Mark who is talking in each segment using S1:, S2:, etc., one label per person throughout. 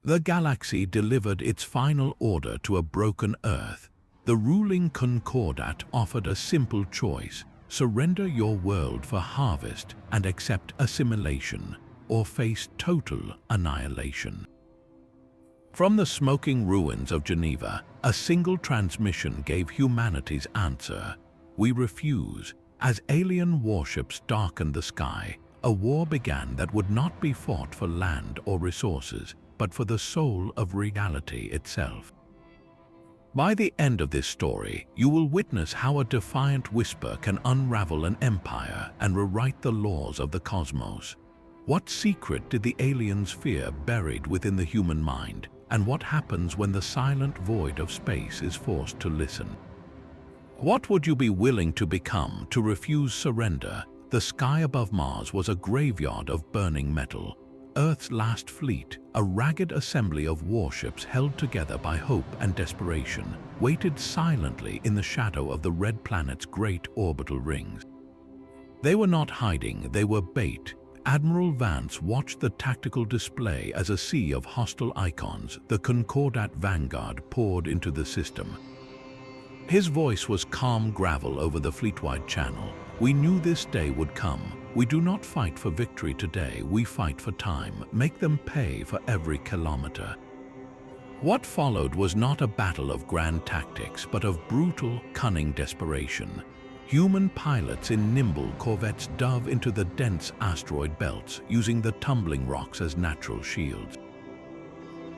S1: The galaxy delivered its final order to a broken Earth. The ruling Concordat offered a simple choice: surrender your world for harvest and accept assimilation, or face total annihilation. From the smoking ruins of Geneva, a single transmission gave humanity's answer: we refuse. As alien warships darkened the sky, a war began that would not be fought for land or resources, but for the soul of reality itself. By the end of this story, you will witness how a defiant whisper can unravel an empire and rewrite the laws of the cosmos. What secret did the aliens fear buried within the human mind, and what happens when the silent void of space is forced to listen? What would you be willing to become to refuse surrender? The sky above Mars was a graveyard of burning metal. Earth's last fleet, a ragged assembly of warships held together by hope and desperation, waited silently in the shadow of the red planet's great orbital rings. They were not hiding, they were bait. Admiral Vance watched the tactical display as a sea of hostile icons, the Concordat vanguard, poured into the system. His voice was calm gravel over the fleet-wide channel. We knew this day would come. We do not fight for victory today, we fight for time. Make them pay for every kilometer. What followed was not a battle of grand tactics, but of brutal, cunning desperation. Human pilots in nimble corvettes dove into the dense asteroid belts, using the tumbling rocks as natural shields.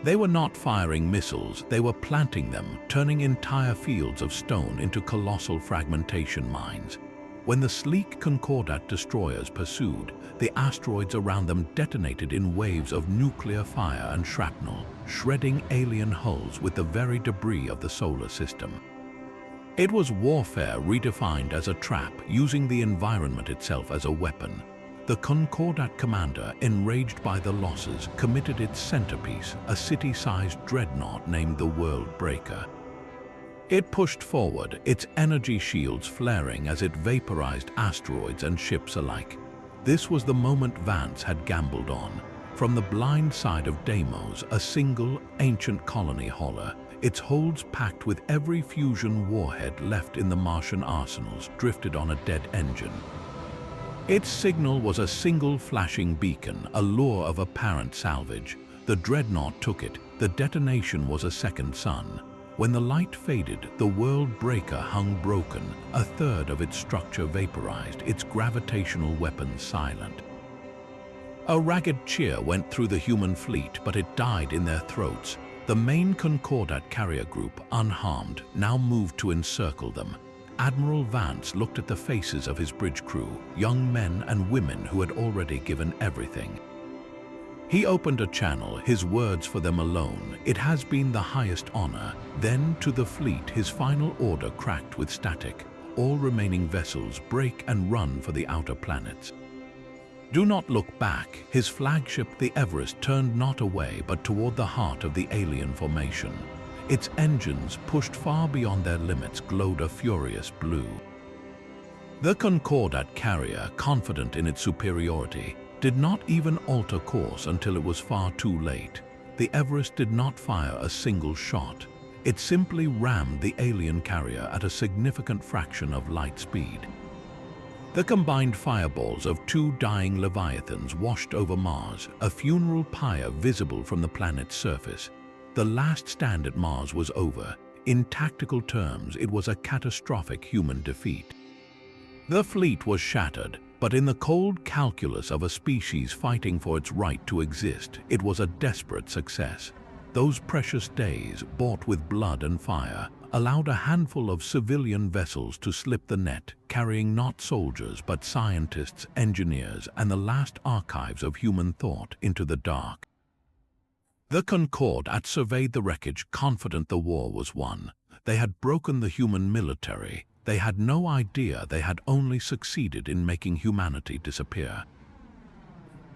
S1: They were not firing missiles, they were planting them, turning entire fields of stone into colossal fragmentation mines. When the sleek Concordat destroyers pursued, the asteroids around them detonated in waves of nuclear fire and shrapnel, shredding alien hulls with the very debris of the solar system. It was warfare redefined as a trap, using the environment itself as a weapon. The Concordat commander, enraged by the losses, committed its centerpiece, a city-sized dreadnought named the World Breaker. It pushed forward, its energy shields flaring as it vaporized asteroids and ships alike. This was the moment Vance had gambled on. From the blind side of Deimos, a single, ancient colony holler, its holds packed with every fusion warhead left in the Martian arsenals, drifted on a dead engine. Its signal was a single flashing beacon, a lure of apparent salvage. The dreadnought took it. The detonation was a second sun. When the light faded, the World Breaker hung broken, a third of its structure vaporized, its gravitational weapons silent. A ragged cheer went through the human fleet, but it died in their throats. The main Concordat carrier group, unharmed, now moved to encircle them. Admiral Vance looked at the faces of his bridge crew, young men and women who had already given everything. He opened a channel, his words for them alone: it has been the highest honor. Then to the fleet, his final order cracked with static. All remaining vessels break and run for the outer planets. Do not look back. His flagship, the Everest, turned not away but toward the heart of the alien formation. Its engines, pushed far beyond their limits, glowed a furious blue. The Concordat carrier, confident in its superiority, did not even alter course until it was far too late. The Everest did not fire a single shot. It simply rammed the alien carrier at a significant fraction of light speed. The combined fireballs of two dying Leviathans washed over Mars, a funeral pyre visible from the planet's surface. The last stand at Mars was over. In tactical terms, it was a catastrophic human defeat. The fleet was shattered, but in the cold calculus of a species fighting for its right to exist, it was a desperate success. Those precious days, bought with blood and fire, allowed a handful of civilian vessels to slip the net, carrying not soldiers but scientists, engineers, and the last archives of human thought into the dark. The Concordat surveyed the wreckage, confident the war was won. They had broken the human military. They had no idea they had only succeeded in making humanity disappear.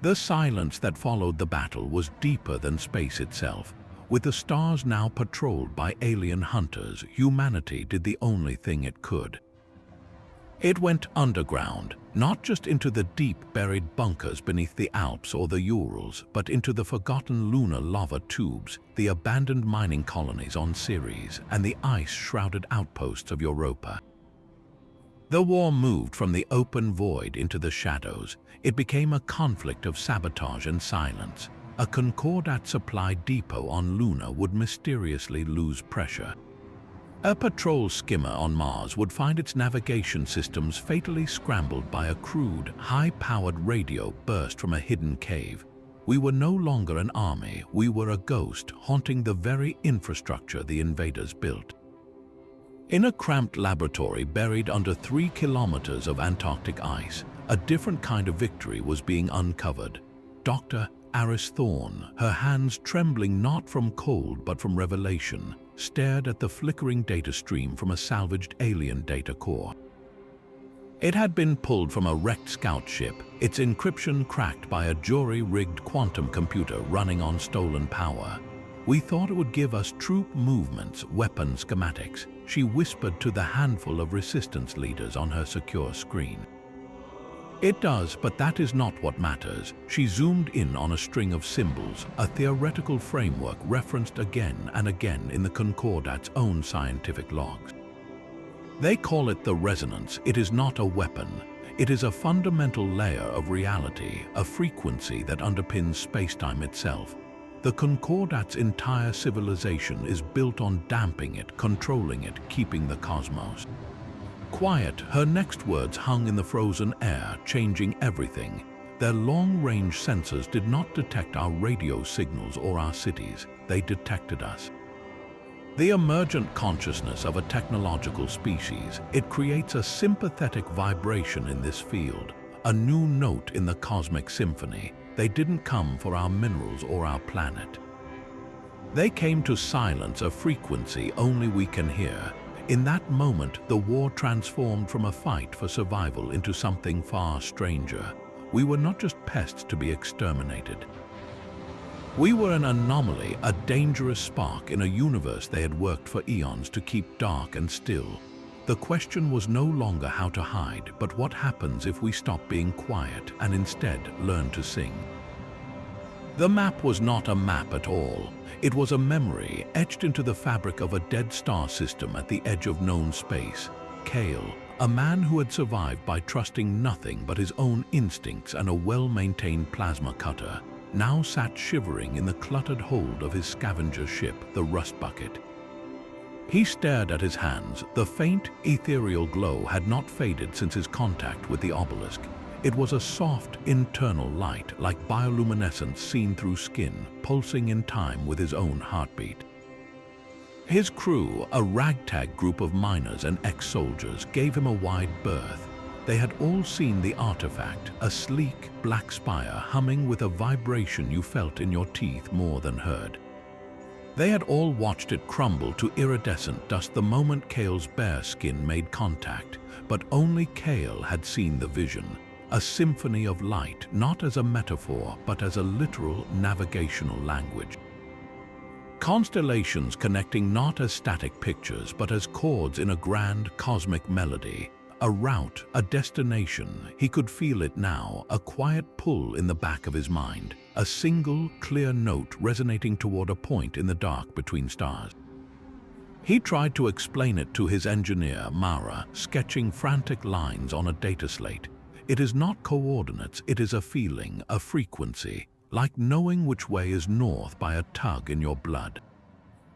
S1: The silence that followed the battle was deeper than space itself. With the stars now patrolled by alien hunters, humanity did the only thing it could. It went underground, not just into the deep-buried bunkers beneath the Alps or the Urals, but into the forgotten lunar lava tubes, the abandoned mining colonies on Ceres, and the ice-shrouded outposts of Europa. The war moved from the open void into the shadows. It became a conflict of sabotage and silence. A Concordat supply depot on Luna would mysteriously lose pressure. A patrol skimmer on Mars would find its navigation systems fatally scrambled by a crude, high-powered radio burst from a hidden cave. We were no longer an army, we were a ghost haunting the very infrastructure the invaders built. In a cramped laboratory buried under 3 kilometers of Antarctic ice, a different kind of victory was being uncovered. Dr. Thorne, her hands trembling not from cold but from revelation, stared at the flickering data stream from a salvaged alien data core. It had been pulled from a wrecked scout ship, its encryption cracked by a jury-rigged quantum computer running on stolen power. We thought it would give us troop movements, weapon schematics, she whispered to the handful of resistance leaders on her secure screen. It does, but that is not what matters. She zoomed in on a string of symbols, a theoretical framework referenced again and again in the Concordat's own scientific logs. They call it the resonance. It is not a weapon. It is a fundamental layer of reality, a frequency that underpins space-time itself. The Concordat's entire civilization is built on damping it, controlling it, keeping the cosmos quiet. Her next words hung in the frozen air, changing everything. Their long-range sensors did not detect our radio signals or our cities. They detected us. The emergent consciousness of a technological species, it creates a sympathetic vibration in this field, a new note in the cosmic symphony. They didn't come for our minerals or our planet. They came to silence a frequency only we can hear. In that moment, the war transformed from a fight for survival into something far stranger. We were not just pests to be exterminated. We were an anomaly, a dangerous spark in a universe they had worked for eons to keep dark and still. The question was no longer how to hide, but what happens if we stop being quiet and instead learn to sing. The map was not a map at all. It was a memory etched into the fabric of a dead star system at the edge of known space. Kael, a man who had survived by trusting nothing but his own instincts and a well-maintained plasma cutter, now sat shivering in the cluttered hold of his scavenger ship, the Rust Bucket. He stared at his hands. The faint, ethereal glow had not faded since his contact with the obelisk. It was a soft, internal light, like bioluminescence seen through skin, pulsing in time with his own heartbeat. His crew, a ragtag group of miners and ex-soldiers, gave him a wide berth. They had all seen the artifact, a sleek, black spire humming with a vibration you felt in your teeth more than heard. They had all watched it crumble to iridescent dust the moment Kael's bare skin made contact, but only Kael had seen the vision. A symphony of light, not as a metaphor, but as a literal navigational language. Constellations connecting not as static pictures, but as chords in a grand cosmic melody. A route, a destination. He could feel it now, a quiet pull in the back of his mind. A single, clear note resonating toward a point in the dark between stars. He tried to explain it to his engineer, Mara, sketching frantic lines on a data slate. It is not coordinates, it is a feeling, a frequency, like knowing which way is north by a tug in your blood.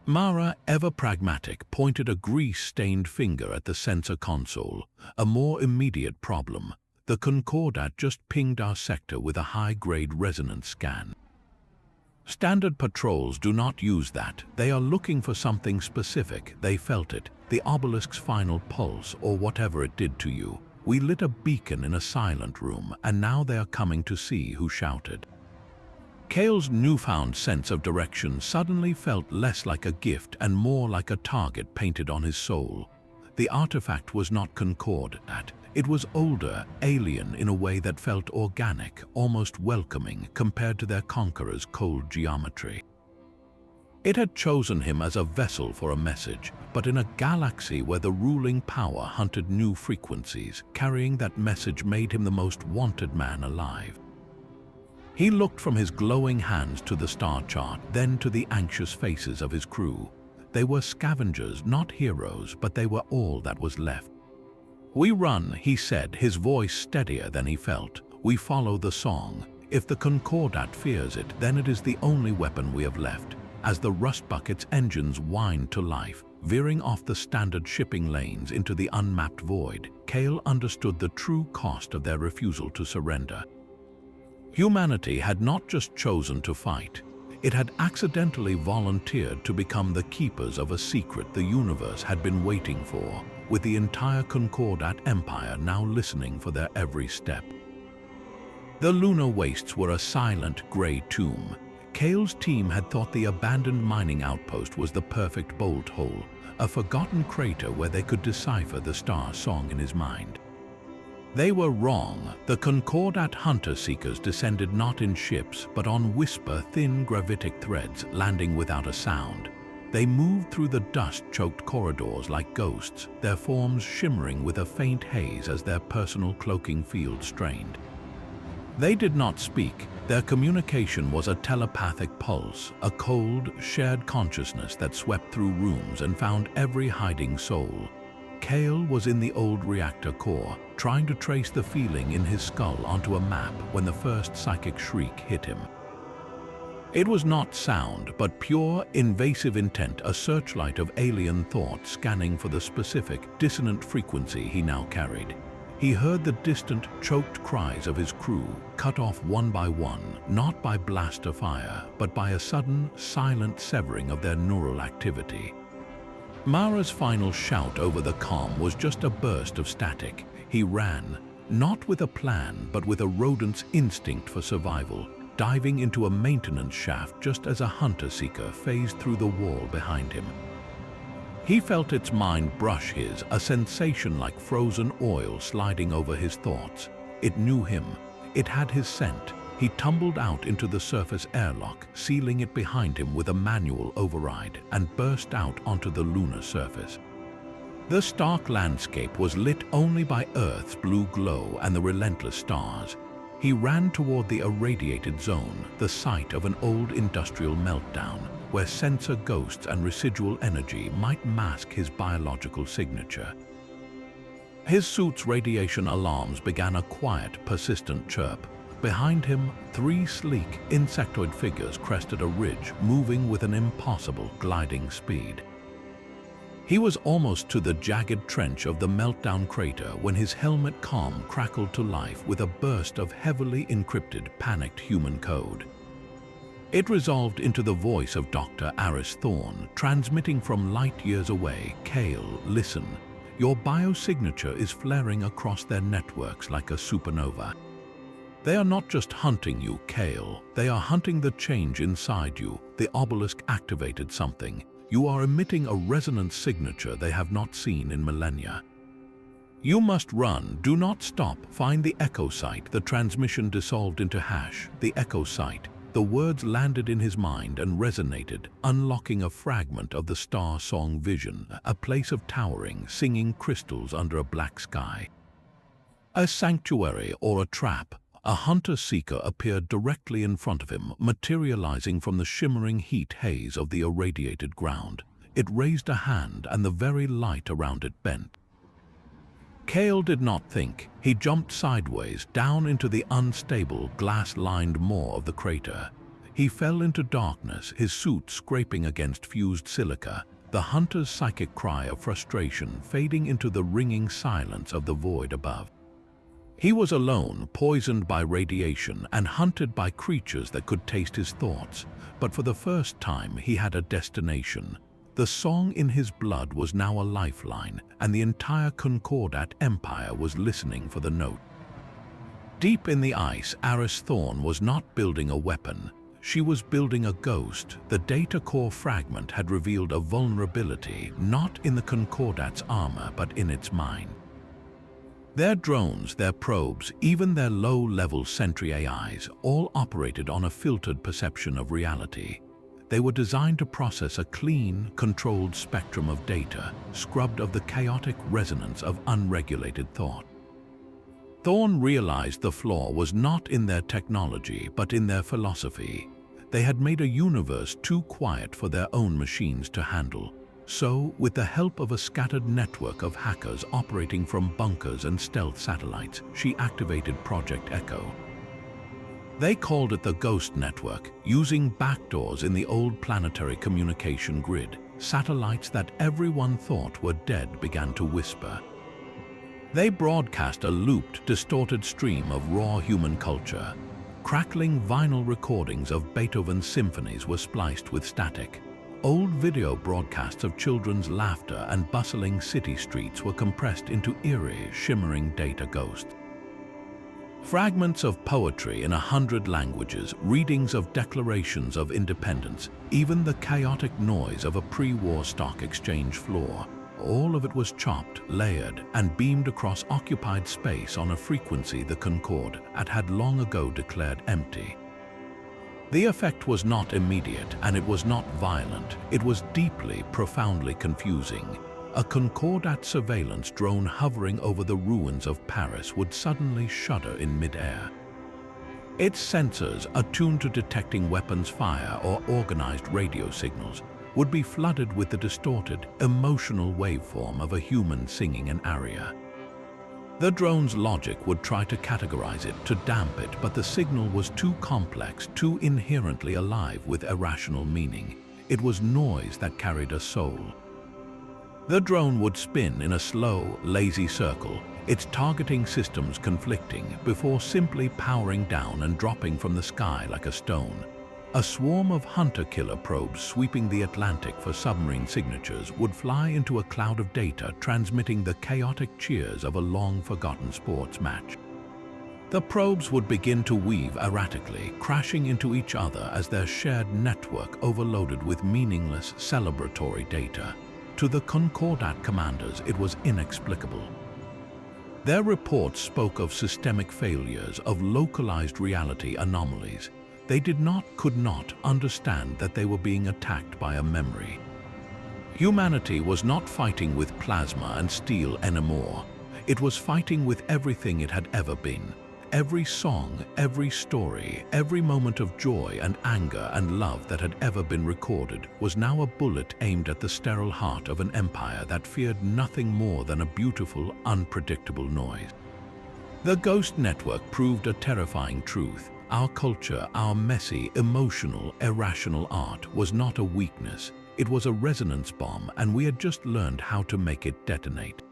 S1: Mara, ever pragmatic, pointed a grease-stained finger at the sensor console, a more immediate problem. The Concordat just pinged our sector with a high-grade resonance scan. Standard patrols do not use that. They are looking for something specific. They felt it, the obelisk's final pulse, or whatever it did to you. We lit a beacon in a silent room, and now they are coming to see who shouted. Kael's newfound sense of direction suddenly felt less like a gift and more like a target painted on his soul. The artifact was not Concordat. It was older, alien in a way that felt organic, almost welcoming compared to their conqueror's cold geometry. It had chosen him as a vessel for a message, but in a galaxy where the ruling power hunted new frequencies, carrying that message made him the most wanted man alive. He looked from his glowing hands to the star chart, then to the anxious faces of his crew. They were scavengers, not heroes, but they were all that was left. "We run," he said, his voice steadier than he felt. "We follow the song. If the Concordat fears it, then it is the only weapon we have left." As the rust bucket's engines whined to life, veering off the standard shipping lanes into the unmapped void, Kael understood the true cost of their refusal to surrender. Humanity had not just chosen to fight, it had accidentally volunteered to become the keepers of a secret the universe had been waiting for, with the entire Concordat Empire now listening for their every step. The lunar wastes were a silent grey tomb. Kael's team had thought the abandoned mining outpost was the perfect bolt hole, a forgotten crater where they could decipher the star song in his mind. They were wrong. The Concordat hunter-seekers descended not in ships, but on whisper-thin gravitic threads, landing without a sound. They moved through the dust-choked corridors like ghosts, their forms shimmering with a faint haze as their personal cloaking field strained. They did not speak. Their communication was a telepathic pulse, a cold, shared consciousness that swept through rooms and found every hiding soul. Kael was in the old reactor core, trying to trace the feeling in his skull onto a map when the first psychic shriek hit him. It was not sound, but pure, invasive intent, a searchlight of alien thought scanning for the specific, dissonant frequency he now carried. He heard the distant, choked cries of his crew, cut off one by one, not by blaster fire, but by a sudden, silent severing of their neural activity. Mara's final shout over the comm was just a burst of static. He ran, not with a plan, but with a rodent's instinct for survival, diving into a maintenance shaft just as a hunter-seeker phased through the wall behind him. He felt its mind brush his, a sensation like frozen oil sliding over his thoughts. It knew him. It had his scent. He tumbled out into the surface airlock, sealing it behind him with a manual override, and burst out onto the lunar surface. The stark landscape was lit only by Earth's blue glow and the relentless stars. He ran toward the irradiated zone, the site of an old industrial meltdown, where sensor ghosts and residual energy might mask his biological signature. His suit's radiation alarms began a quiet, persistent chirp. Behind him, 3 sleek, insectoid figures crested a ridge, moving with an impossible gliding speed. He was almost to the jagged trench of the meltdown crater when his helmet comm crackled to life with a burst of heavily encrypted, panicked human code. It resolved into the voice of Dr. Thorne, transmitting from light years away. "Kael, listen. Your biosignature is flaring across their networks like a supernova. They are not just hunting you, Kael. They are hunting the change inside you. The obelisk activated something. You are emitting a resonance signature they have not seen in millennia. You must run. Do not stop. Find the echo site." The transmission dissolved into hash. The echo site. The words landed in his mind and resonated, unlocking a fragment of the star song vision, a place of towering, singing crystals under a black sky. A sanctuary or a trap. A hunter-seeker appeared directly in front of him, materializing from the shimmering heat haze of the irradiated ground. It raised a hand and the very light around it bent. Kael did not think. He jumped sideways, down into the unstable, glass-lined maw of the crater. He fell into darkness, his suit scraping against fused silica, the hunter's psychic cry of frustration fading into the ringing silence of the void above. He was alone, poisoned by radiation and hunted by creatures that could taste his thoughts. But for the first time, he had a destination. The song in his blood was now a lifeline, and the entire Concordat Empire was listening for the note. Deep in the ice, Thorne was not building a weapon. She was building a ghost. The data core fragment had revealed a vulnerability, not in the Concordat's armor, but in its mind. Their drones, their probes, even their low-level sentry AIs, all operated on a filtered perception of reality. They were designed to process a clean, controlled spectrum of data, scrubbed of the chaotic resonance of unregulated thought. Thorne realized the flaw was not in their technology, but in their philosophy. They had made a universe too quiet for their own machines to handle. So, with the help of a scattered network of hackers operating from bunkers and stealth satellites, she activated Project Echo. They called it the Ghost Network, using backdoors in the old planetary communication grid. Satellites that everyone thought were dead began to whisper. They broadcast a looped, distorted stream of raw human culture. Crackling vinyl recordings of Beethoven's symphonies were spliced with static. Old video broadcasts of children's laughter and bustling city streets were compressed into eerie, shimmering data ghosts. Fragments of poetry in 100 languages, readings of declarations of independence, even the chaotic noise of a pre-war stock exchange floor. All of it was chopped, layered, and beamed across occupied space on a frequency the Concordat had long ago declared empty. The effect was not immediate, and it was not violent. It was deeply, profoundly confusing. A Concordat surveillance drone hovering over the ruins of Paris would suddenly shudder in mid-air. Its sensors, attuned to detecting weapons fire or organized radio signals, would be flooded with the distorted, emotional waveform of a human singing an aria. The drone's logic would try to categorize it, to damp it, but the signal was too complex, too inherently alive with irrational meaning. It was noise that carried a soul. The drone would spin in a slow, lazy circle, its targeting systems conflicting, before simply powering down and dropping from the sky like a stone. A swarm of hunter-killer probes sweeping the Atlantic for submarine signatures would fly into a cloud of data, transmitting the chaotic cheers of a long-forgotten sports match. The probes would begin to weave erratically, crashing into each other as their shared network overloaded with meaningless, celebratory data. To the Concordat commanders, it was inexplicable. Their reports spoke of systemic failures, of localized reality anomalies. They could not understand that they were being attacked by a memory. Humanity was not fighting with plasma and steel anymore. It was fighting with everything it had ever been. Every song, every story, every moment of joy and anger and love that had ever been recorded was now a bullet aimed at the sterile heart of an empire that feared nothing more than a beautiful, unpredictable noise. The Ghost Network proved a terrifying truth. Our culture, our messy, emotional, irrational art was not a weakness. It was a resonance bomb, and we had just learned how to make it detonate.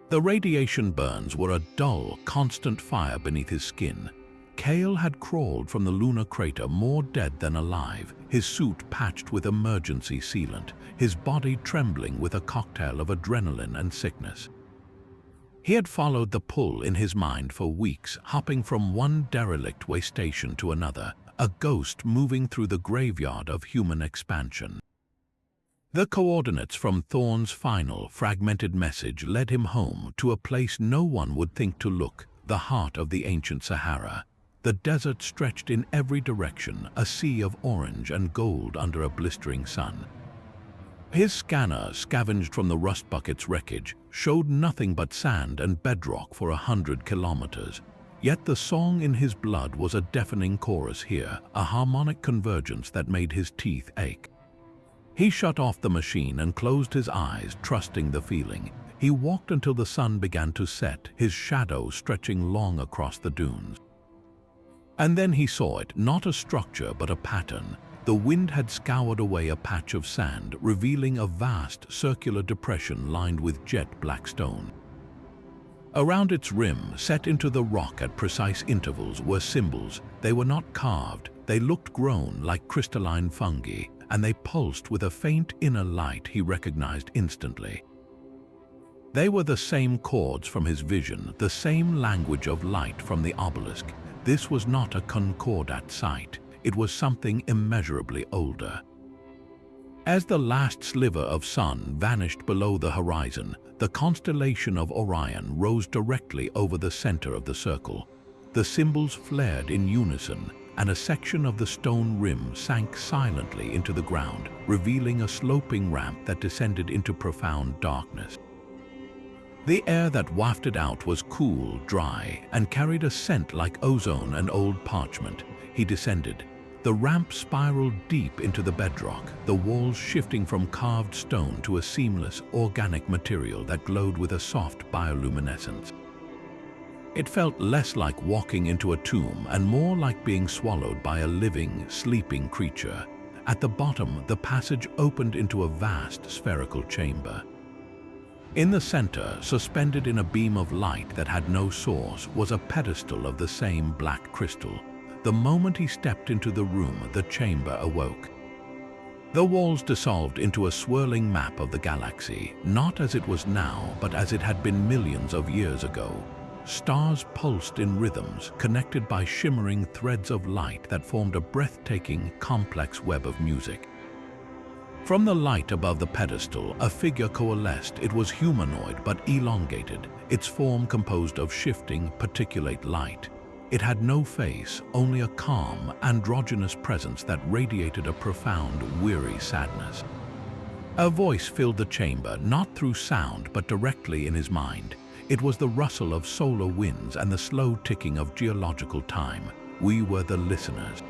S1: The radiation burns were a dull, constant fire beneath his skin. Kael had crawled from the lunar crater more dead than alive, his suit patched with emergency sealant, his body trembling with a cocktail of adrenaline and sickness. He had followed the pull in his mind for weeks, hopping from one derelict way station to another, a ghost moving through the graveyard of human expansion. The coordinates from Thorne's final, fragmented message led him home to a place no one would think to look, the heart of the ancient Sahara. The desert stretched in every direction, a sea of orange and gold under a blistering sun. His scanner, scavenged from the rust bucket's wreckage, showed nothing but sand and bedrock for 100 kilometers. Yet the song in his blood was a deafening chorus here, a harmonic convergence that made his teeth ache. He shut off the machine and closed his eyes, trusting the feeling. He walked until the sun began to set, his shadow stretching long across the dunes. And then he saw it, not a structure but a pattern. The wind had scoured away a patch of sand, revealing a vast circular depression lined with jet-black stone. Around its rim, set into the rock at precise intervals, were symbols. They were not carved, they looked grown like crystalline fungi, and they pulsed with a faint inner light he recognized instantly. They were the same chords from his vision, the same language of light from the obelisk. This was not a Concordat site. It was something immeasurably older. As the last sliver of sun vanished below the horizon, the constellation of Orion rose directly over the center of the circle. The symbols flared in unison, and a section of the stone rim sank silently into the ground, revealing a sloping ramp that descended into profound darkness. The air that wafted out was cool, dry, and carried a scent like ozone and old parchment. He descended. The ramp spiraled deep into the bedrock, the walls shifting from carved stone to a seamless, organic material that glowed with a soft bioluminescence. It felt less like walking into a tomb and more like being swallowed by a living, sleeping creature. At the bottom, the passage opened into a vast, spherical chamber. In the center, suspended in a beam of light that had no source, was a pedestal of the same black crystal. The moment he stepped into the room, the chamber awoke. The walls dissolved into a swirling map of the galaxy, not as it was now, but as it had been millions of years ago. Stars pulsed in rhythms, connected by shimmering threads of light that formed a breathtaking, complex web of music. From the light above the pedestal, a figure coalesced. It was humanoid but elongated, its form composed of shifting, particulate light. It had no face, only a calm, androgynous presence that radiated a profound, weary sadness. A voice filled the chamber, not through sound but directly in his mind. It was the rustle of solar winds and the slow ticking of geological time. We were the listeners.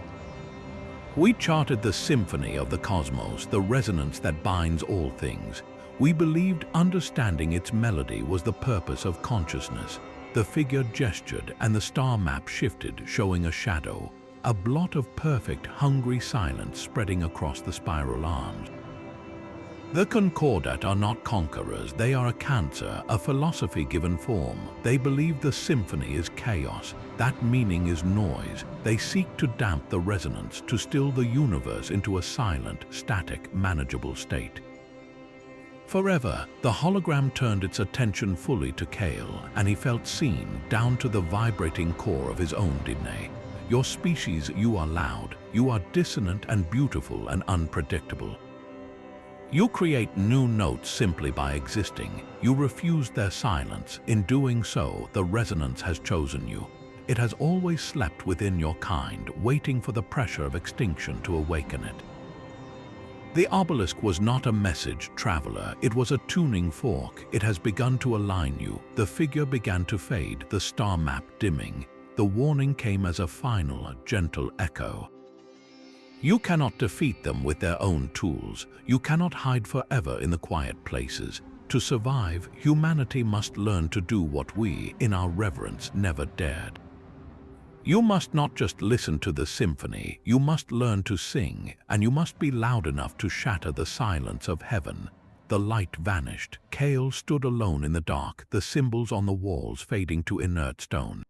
S1: We charted the symphony of the cosmos, the resonance that binds all things. We believed understanding its melody was the purpose of consciousness. The figure gestured and the star map shifted, showing a shadow, a blot of perfect, hungry silence spreading across the spiral arms. The Concordat are not conquerors, they are a cancer, a philosophy given form. They believe the symphony is chaos, that meaning is noise. They seek to damp the resonance, to still the universe into a silent, static, manageable state. Forever, the hologram turned its attention fully to Kael, and he felt seen down to the vibrating core of his own DNA. Your species, you are loud, you are dissonant and beautiful and unpredictable. You create new notes simply by existing. You refuse their silence. In doing so, the resonance has chosen you. It has always slept within your kind, waiting for the pressure of extinction to awaken it. The obelisk was not a message traveler, it was a tuning fork. It has begun to align you. The figure began to fade, the star map dimming. The warning came as a final, gentle echo. You cannot defeat them with their own tools. You cannot hide forever in the quiet places. To survive, humanity must learn to do what we, in our reverence, never dared. You must not just listen to the symphony, you must learn to sing, and you must be loud enough to shatter the silence of heaven. The light vanished. Kael stood alone in the dark, the symbols on the walls fading to inert stone.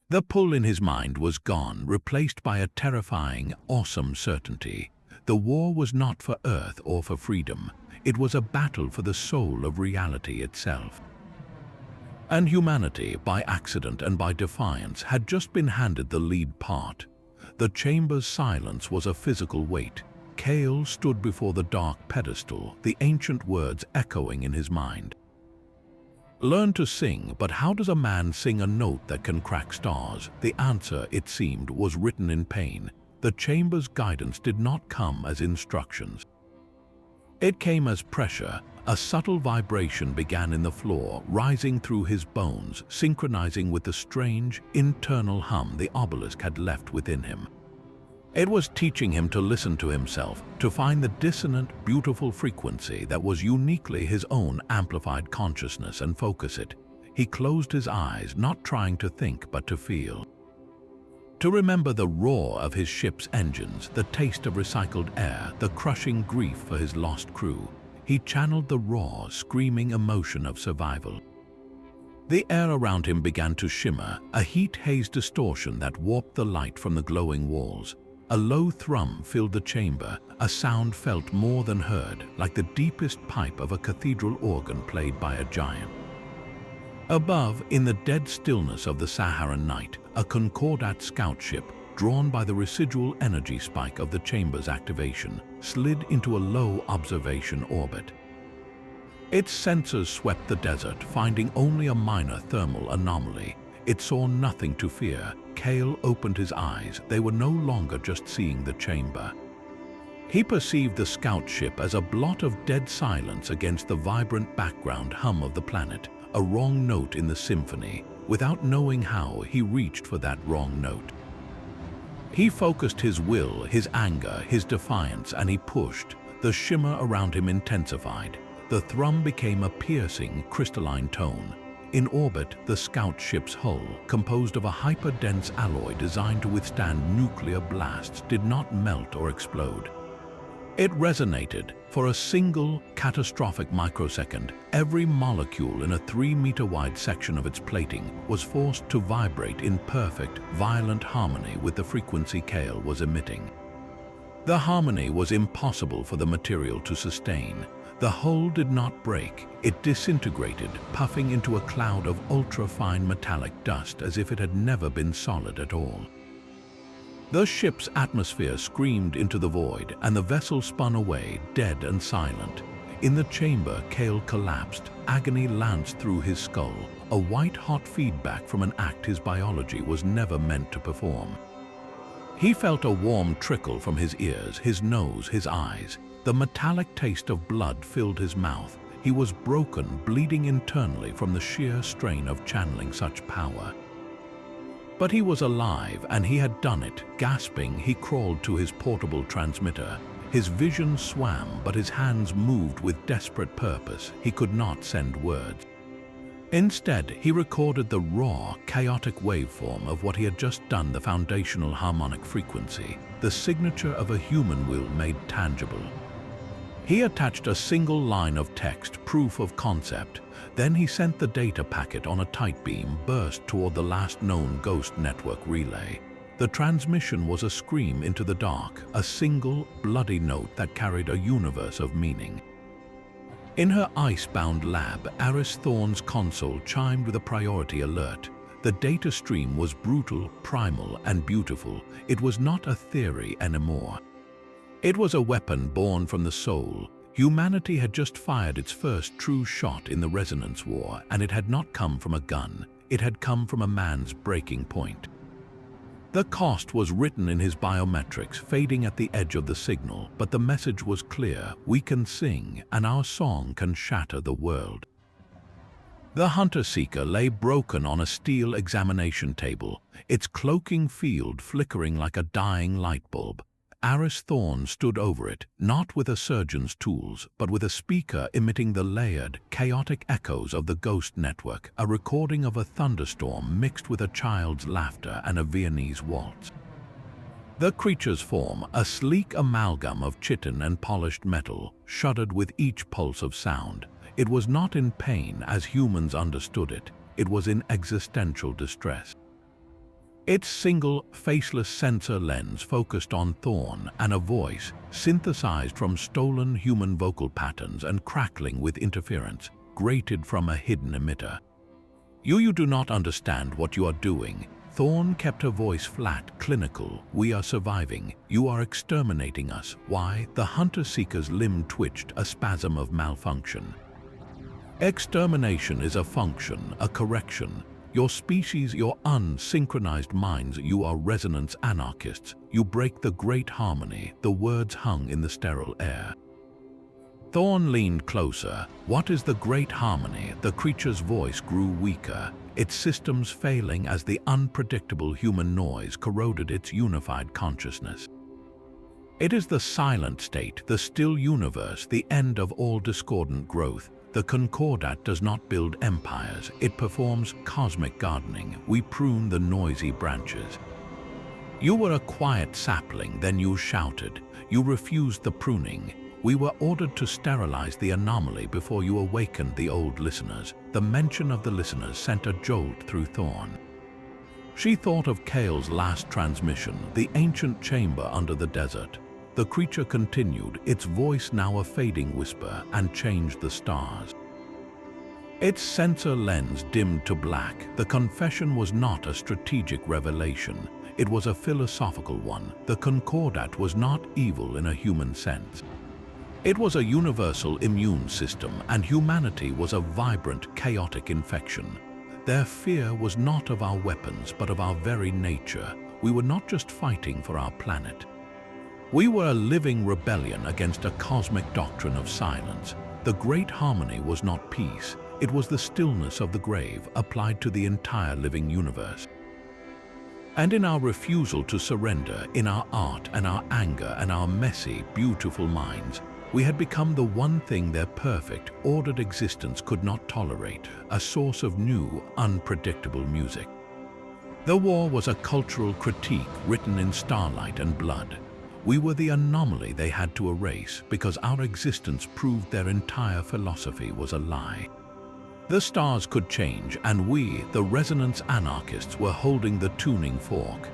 S1: The pull in his mind was gone, replaced by a terrifying, awesome certainty. The war was not for Earth or for freedom. It was a battle for the soul of reality itself. And humanity, by accident and by defiance, had just been handed the lead part. The chamber's silence was a physical weight. Kael stood before the dark pedestal, the ancient words echoing in his mind. Learn to sing, but how does a man sing a note that can crack stars? The answer, it seemed, was written in pain. The chamber's guidance did not come as instructions. It came as pressure. A subtle vibration began in the floor, rising through his bones, synchronizing with the strange, internal hum the obelisk had left within him. It was teaching him to listen to himself, to find the dissonant, beautiful frequency that was uniquely his own amplified consciousness and focus it. He closed his eyes, not trying to think but to feel. To remember the roar of his ship's engines, the taste of recycled air, the crushing grief for his lost crew. He channeled the raw, screaming emotion of survival. The air around him began to shimmer, a heat-haze distortion that warped the light from the glowing walls. A low thrum filled the chamber, a sound felt more than heard, like the deepest pipe of a cathedral organ played by a giant. Above, in the dead stillness of the Saharan night, a Concordat scout ship, drawn by the residual energy spike of the chamber's activation, slid into a low observation orbit. Its sensors swept the desert, finding only a minor thermal anomaly. It saw nothing to fear. Kael opened his eyes, they were no longer just seeing the chamber. He perceived the scout ship as a blot of dead silence against the vibrant background hum of the planet, a wrong note in the symphony. Without knowing how, he reached for that wrong note. He focused his will, his anger, his defiance, and he pushed. The shimmer around him intensified. The thrum became a piercing, crystalline tone. In orbit, the scout ship's hull, composed of a hyper-dense alloy designed to withstand nuclear blasts, did not melt or explode. It resonated. For a single, catastrophic microsecond, every molecule in a 3-meter-wide section of its plating was forced to vibrate in perfect, violent harmony with the frequency Kael was emitting. The harmony was impossible for the material to sustain. The hull did not break. It disintegrated, puffing into a cloud of ultra-fine metallic dust as if it had never been solid at all. The ship's atmosphere screamed into the void, and the vessel spun away, dead and silent. In the chamber, Kael collapsed. Agony lanced through his skull, a white-hot feedback from an act his biology was never meant to perform. He felt a warm trickle from his ears, his nose, his eyes. The metallic taste of blood filled his mouth. He was broken, bleeding internally from the sheer strain of channeling such power. But he was alive, and he had done it. Gasping, he crawled to his portable transmitter. His vision swam, but his hands moved with desperate purpose. He could not send words. Instead, he recorded the raw, chaotic waveform of what he had just done, the foundational harmonic frequency, the signature of a human will made tangible. He attached a single line of text, proof of concept. Then he sent the data packet on a tight beam burst toward the last known ghost network relay. The transmission was a scream into the dark, a single, bloody note that carried a universe of meaning. In her ice-bound lab, Thorne's console chimed with a priority alert. The data stream was brutal, primal, and beautiful. It was not a theory anymore. It was a weapon born from the soul. Humanity had just fired its first true shot in the resonance war, and it had not come from a gun. It had come from a man's breaking point. The cost was written in his biometrics, fading at the edge of the signal, but the message was clear: we can sing, and our song can shatter the world. The hunter-seeker lay broken on a steel examination table, its cloaking field flickering like a dying light bulb. Thorne stood over it, not with a surgeon's tools, but with a speaker emitting the layered, chaotic echoes of the ghost network, a recording of a thunderstorm mixed with a child's laughter and a Viennese waltz. The creature's form, a sleek amalgam of chitin and polished metal, shuddered with each pulse of sound. It was not in pain as humans understood it. It was in existential distress. Its single, faceless sensor lens focused on Thorne, and a voice, synthesized from stolen human vocal patterns and crackling with interference, grated from a hidden emitter. You do not understand what you are doing." Thorne kept her voice flat, clinical. "We are surviving. You are exterminating us. Why?" The hunter-seeker's limb twitched, a spasm of malfunction. "Extermination is a function, a correction. Your species, your unsynchronized minds, you are resonance anarchists. You break the great harmony." The words hung in the sterile air. Thorne leaned closer. "What is the great harmony?" The creature's voice grew weaker, its systems failing as the unpredictable human noise corroded its unified consciousness. "It is the silent state, the still universe, the end of all discordant growth. The Concordat does not build empires, it performs cosmic gardening. We prune the noisy branches." "You were a quiet sapling, then you shouted. You refused the pruning. We were ordered to sterilize the anomaly before you awakened the old listeners." The mention of the listeners sent a jolt through Thorne. She thought of Kael's last transmission, the ancient chamber under the desert. The creature continued, its voice now a fading whisper, and changed the stars. Its sensor lens dimmed to black. The confession was not a strategic revelation. It was a philosophical one. The Concordat was not evil in a human sense. It was a universal immune system, and humanity was a vibrant, chaotic infection. Their fear was not of our weapons, but of our very nature. We were not just fighting for our planet. We were a living rebellion against a cosmic doctrine of silence. The great harmony was not peace. It was the stillness of the grave applied to the entire living universe. And in our refusal to surrender, in our art and our anger and our messy, beautiful minds, we had become the one thing their perfect, ordered existence could not tolerate, a source of new, unpredictable music. The war was a cultural critique written in starlight and blood. We were the anomaly they had to erase because our existence proved their entire philosophy was a lie. The stars could change, and we, the resonance anarchists, were holding the tuning fork.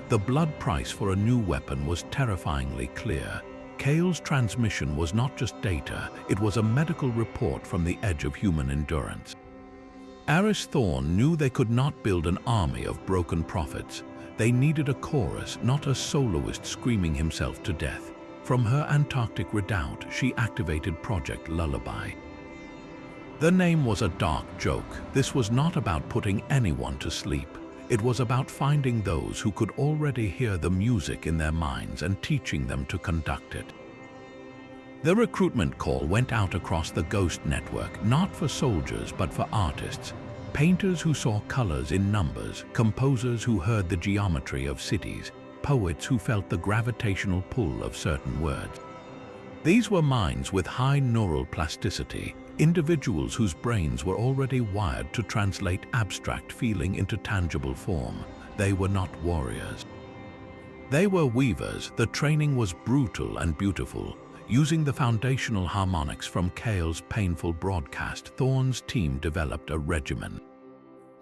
S1: The blood price for a new weapon was terrifyingly clear. Kael's transmission was not just data, it was a medical report from the edge of human endurance. Thorne knew they could not build an army of broken prophets. They needed a chorus, not a soloist screaming himself to death. From her Antarctic redoubt, she activated Project Lullaby. The name was a dark joke. This was not about putting anyone to sleep. It was about finding those who could already hear the music in their minds and teaching them to conduct it. The recruitment call went out across the Ghost network, not for soldiers but for artists. Painters who saw colors in numbers, composers who heard the geometry of cities, poets who felt the gravitational pull of certain words. These were minds with high neural plasticity, individuals whose brains were already wired to translate abstract feeling into tangible form. They were not warriors. They were weavers. The training was brutal and beautiful. Using the foundational harmonics from Kael's painful broadcast, Thorne's team developed a regimen.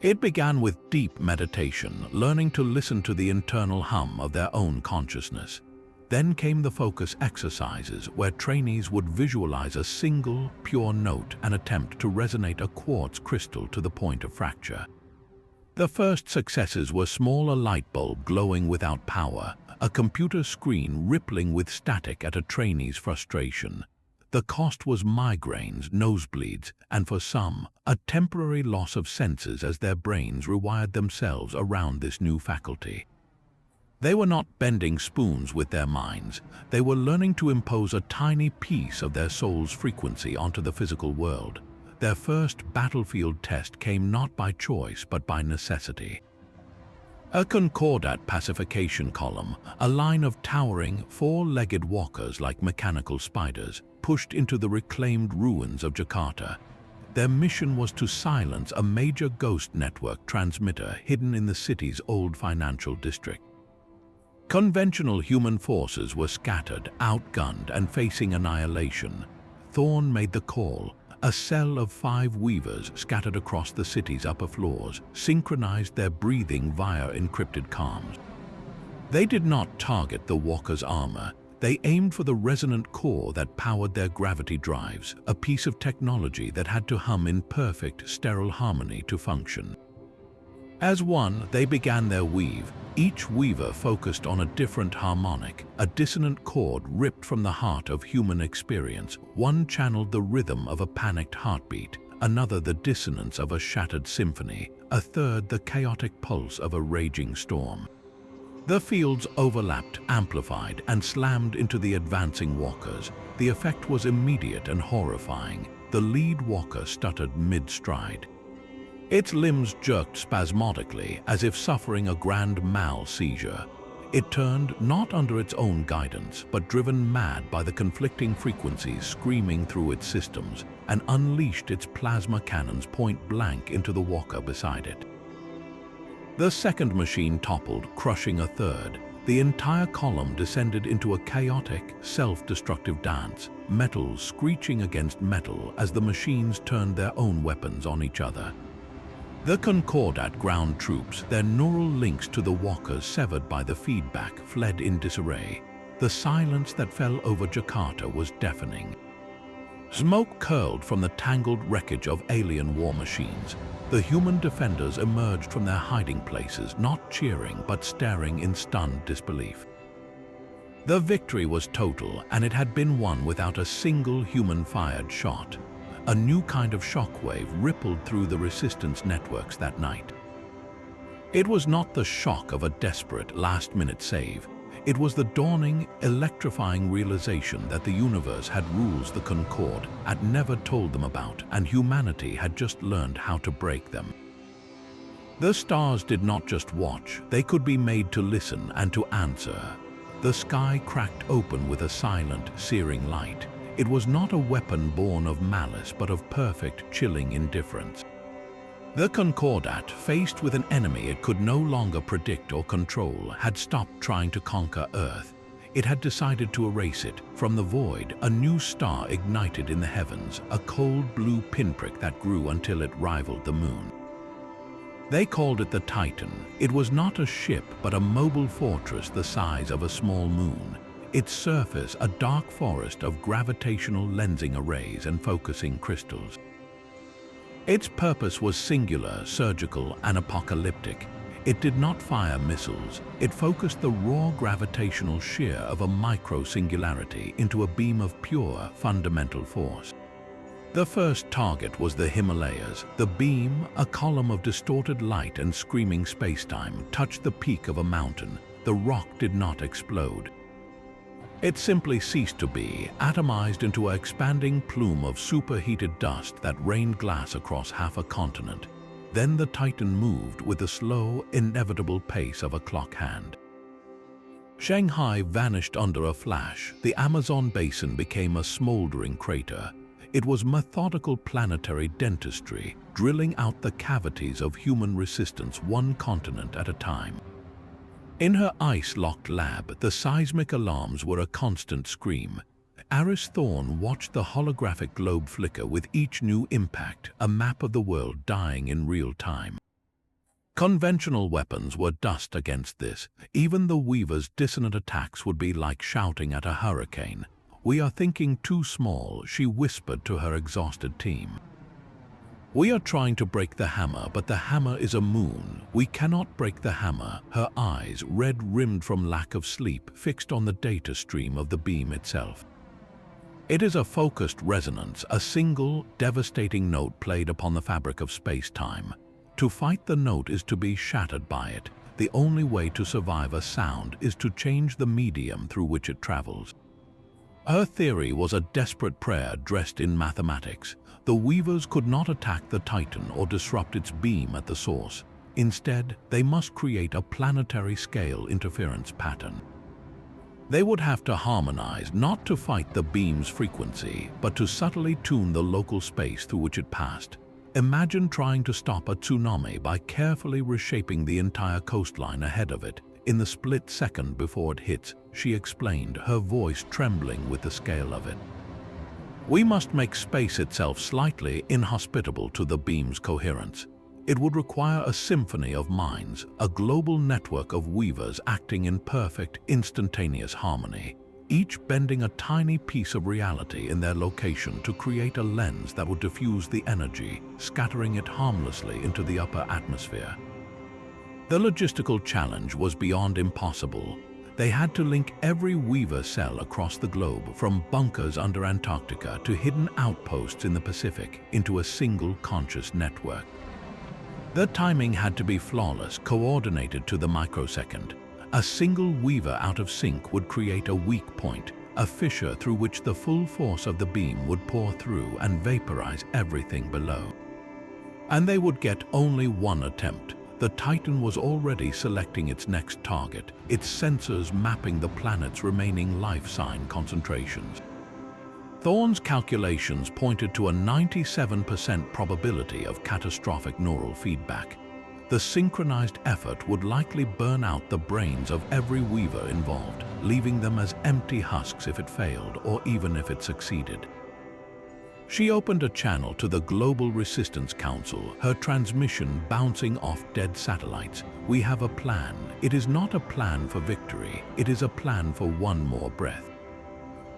S1: It began with deep meditation, learning to listen to the internal hum of their own consciousness. Then came the focus exercises, where trainees would visualize a single, pure note and attempt to resonate a quartz crystal to the point of fracture. The first successes were smaller light bulb glowing without power, a computer screen rippling with static at a trainee's frustration. The cost was migraines, nosebleeds, and for some, a temporary loss of senses as their brains rewired themselves around this new faculty. They were not bending spoons with their minds. They were learning to impose a tiny piece of their soul's frequency onto the physical world. Their first battlefield test came not by choice but by necessity. A Concordat pacification column, a line of towering, four-legged walkers like mechanical spiders, pushed into the reclaimed ruins of Jakarta. Their mission was to silence a major ghost network transmitter hidden in the city's old financial district. Conventional human forces were scattered, outgunned, and facing annihilation. Thorne made the call. A cell of 5 weavers scattered across the city's upper floors synchronized their breathing via encrypted comms. They did not target the walkers' armor. They aimed for the resonant core that powered their gravity drives, a piece of technology that had to hum in perfect, sterile harmony to function. As one, they began their weave. Each weaver focused on a different harmonic, a dissonant chord ripped from the heart of human experience. One channeled the rhythm of a panicked heartbeat, another the dissonance of a shattered symphony, a third the chaotic pulse of a raging storm. The fields overlapped, amplified, and slammed into the advancing walkers. The effect was immediate and horrifying. The lead walker stuttered mid-stride. Its limbs jerked spasmodically, as if suffering a grand mal seizure. It turned not under its own guidance, but driven mad by the conflicting frequencies screaming through its systems, and unleashed its plasma cannons point blank into the walker beside it. The second machine toppled, crushing a third. The entire column descended into a chaotic, self-destructive dance, metal screeching against metal as the machines turned their own weapons on each other. The Concordat ground troops, their neural links to the walkers severed by the feedback, fled in disarray. The silence that fell over Jakarta was deafening. Smoke curled from the tangled wreckage of alien war machines. The human defenders emerged from their hiding places, not cheering but staring in stunned disbelief. The victory was total, and it had been won without a single human-fired shot. A new kind of shockwave rippled through the resistance networks that night. It was not the shock of a desperate last-minute save. It was the dawning, electrifying realization that the universe had rules the Concord had never told them about, and humanity had just learned how to break them. The stars did not just watch, they could be made to listen and to answer. The sky cracked open with a silent, searing light. It was not a weapon born of malice, but of perfect, chilling indifference. The Concordat, faced with an enemy it could no longer predict or control, had stopped trying to conquer Earth. It had decided to erase it. From the void, a new star ignited in the heavens, a cold blue pinprick that grew until it rivaled the moon. They called it the Titan. It was not a ship, but a mobile fortress the size of a small moon. Its surface a dark forest of gravitational lensing arrays and focusing crystals. Its purpose was singular, surgical, and apocalyptic. It did not fire missiles. It focused the raw gravitational shear of a micro-singularity into a beam of pure, fundamental force. The first target was the Himalayas. The beam, a column of distorted light and screaming spacetime, touched the peak of a mountain. The rock did not explode. It simply ceased to be, atomized into an expanding plume of superheated dust that rained glass across half a continent. Then the Titan moved with the slow, inevitable pace of a clock hand. Shanghai vanished under a flash. The Amazon basin became a smoldering crater. It was methodical planetary dentistry, drilling out the cavities of human resistance one continent at a time. In her ice-locked lab, the seismic alarms were a constant scream. Thorne watched the holographic globe flicker with each new impact, a map of the world dying in real time. Conventional weapons were dust against this. Even the Weaver's dissonant attacks would be like shouting at a hurricane. "We are thinking too small," she whispered to her exhausted team. "We are trying to break the hammer, but the hammer is a moon. We cannot break the hammer." Her eyes, red-rimmed from lack of sleep, fixed on the data stream of the beam itself. It is a focused resonance, a single, devastating note played upon the fabric of space-time. To fight the note is to be shattered by it. The only way to survive a sound is to change the medium through which it travels. Her theory was a desperate prayer dressed in mathematics. The Weavers could not attack the Titan or disrupt its beam at the source. Instead, they must create a planetary-scale interference pattern. They would have to harmonize, not to fight the beam's frequency, but to subtly tune the local space through which it passed. Imagine trying to stop a tsunami by carefully reshaping the entire coastline ahead of it. In the split second before it hits, she explained, her voice trembling with the scale of it. "We must make space itself slightly inhospitable to the beam's coherence. It would require a symphony of minds, a global network of weavers acting in perfect, instantaneous harmony, each bending a tiny piece of reality in their location to create a lens that would diffuse the energy, scattering it harmlessly into the upper atmosphere." The logistical challenge was beyond impossible. They had to link every Weaver cell across the globe, from bunkers under Antarctica to hidden outposts in the Pacific, into a single conscious network. The timing had to be flawless, coordinated to the microsecond. A single Weaver out of sync would create a weak point, a fissure through which the full force of the beam would pour through and vaporize everything below. And they would get only one attempt. The Titan was already selecting its next target, its sensors mapping the planet's remaining life sign concentrations. Thorne's calculations pointed to a 97% probability of catastrophic neural feedback. The synchronized effort would likely burn out the brains of every Weaver involved, leaving them as empty husks if it failed or even if it succeeded. She opened a channel to the Global Resistance Council, her transmission bouncing off dead satellites. "We have a plan. It is not a plan for victory. It is a plan for one more breath.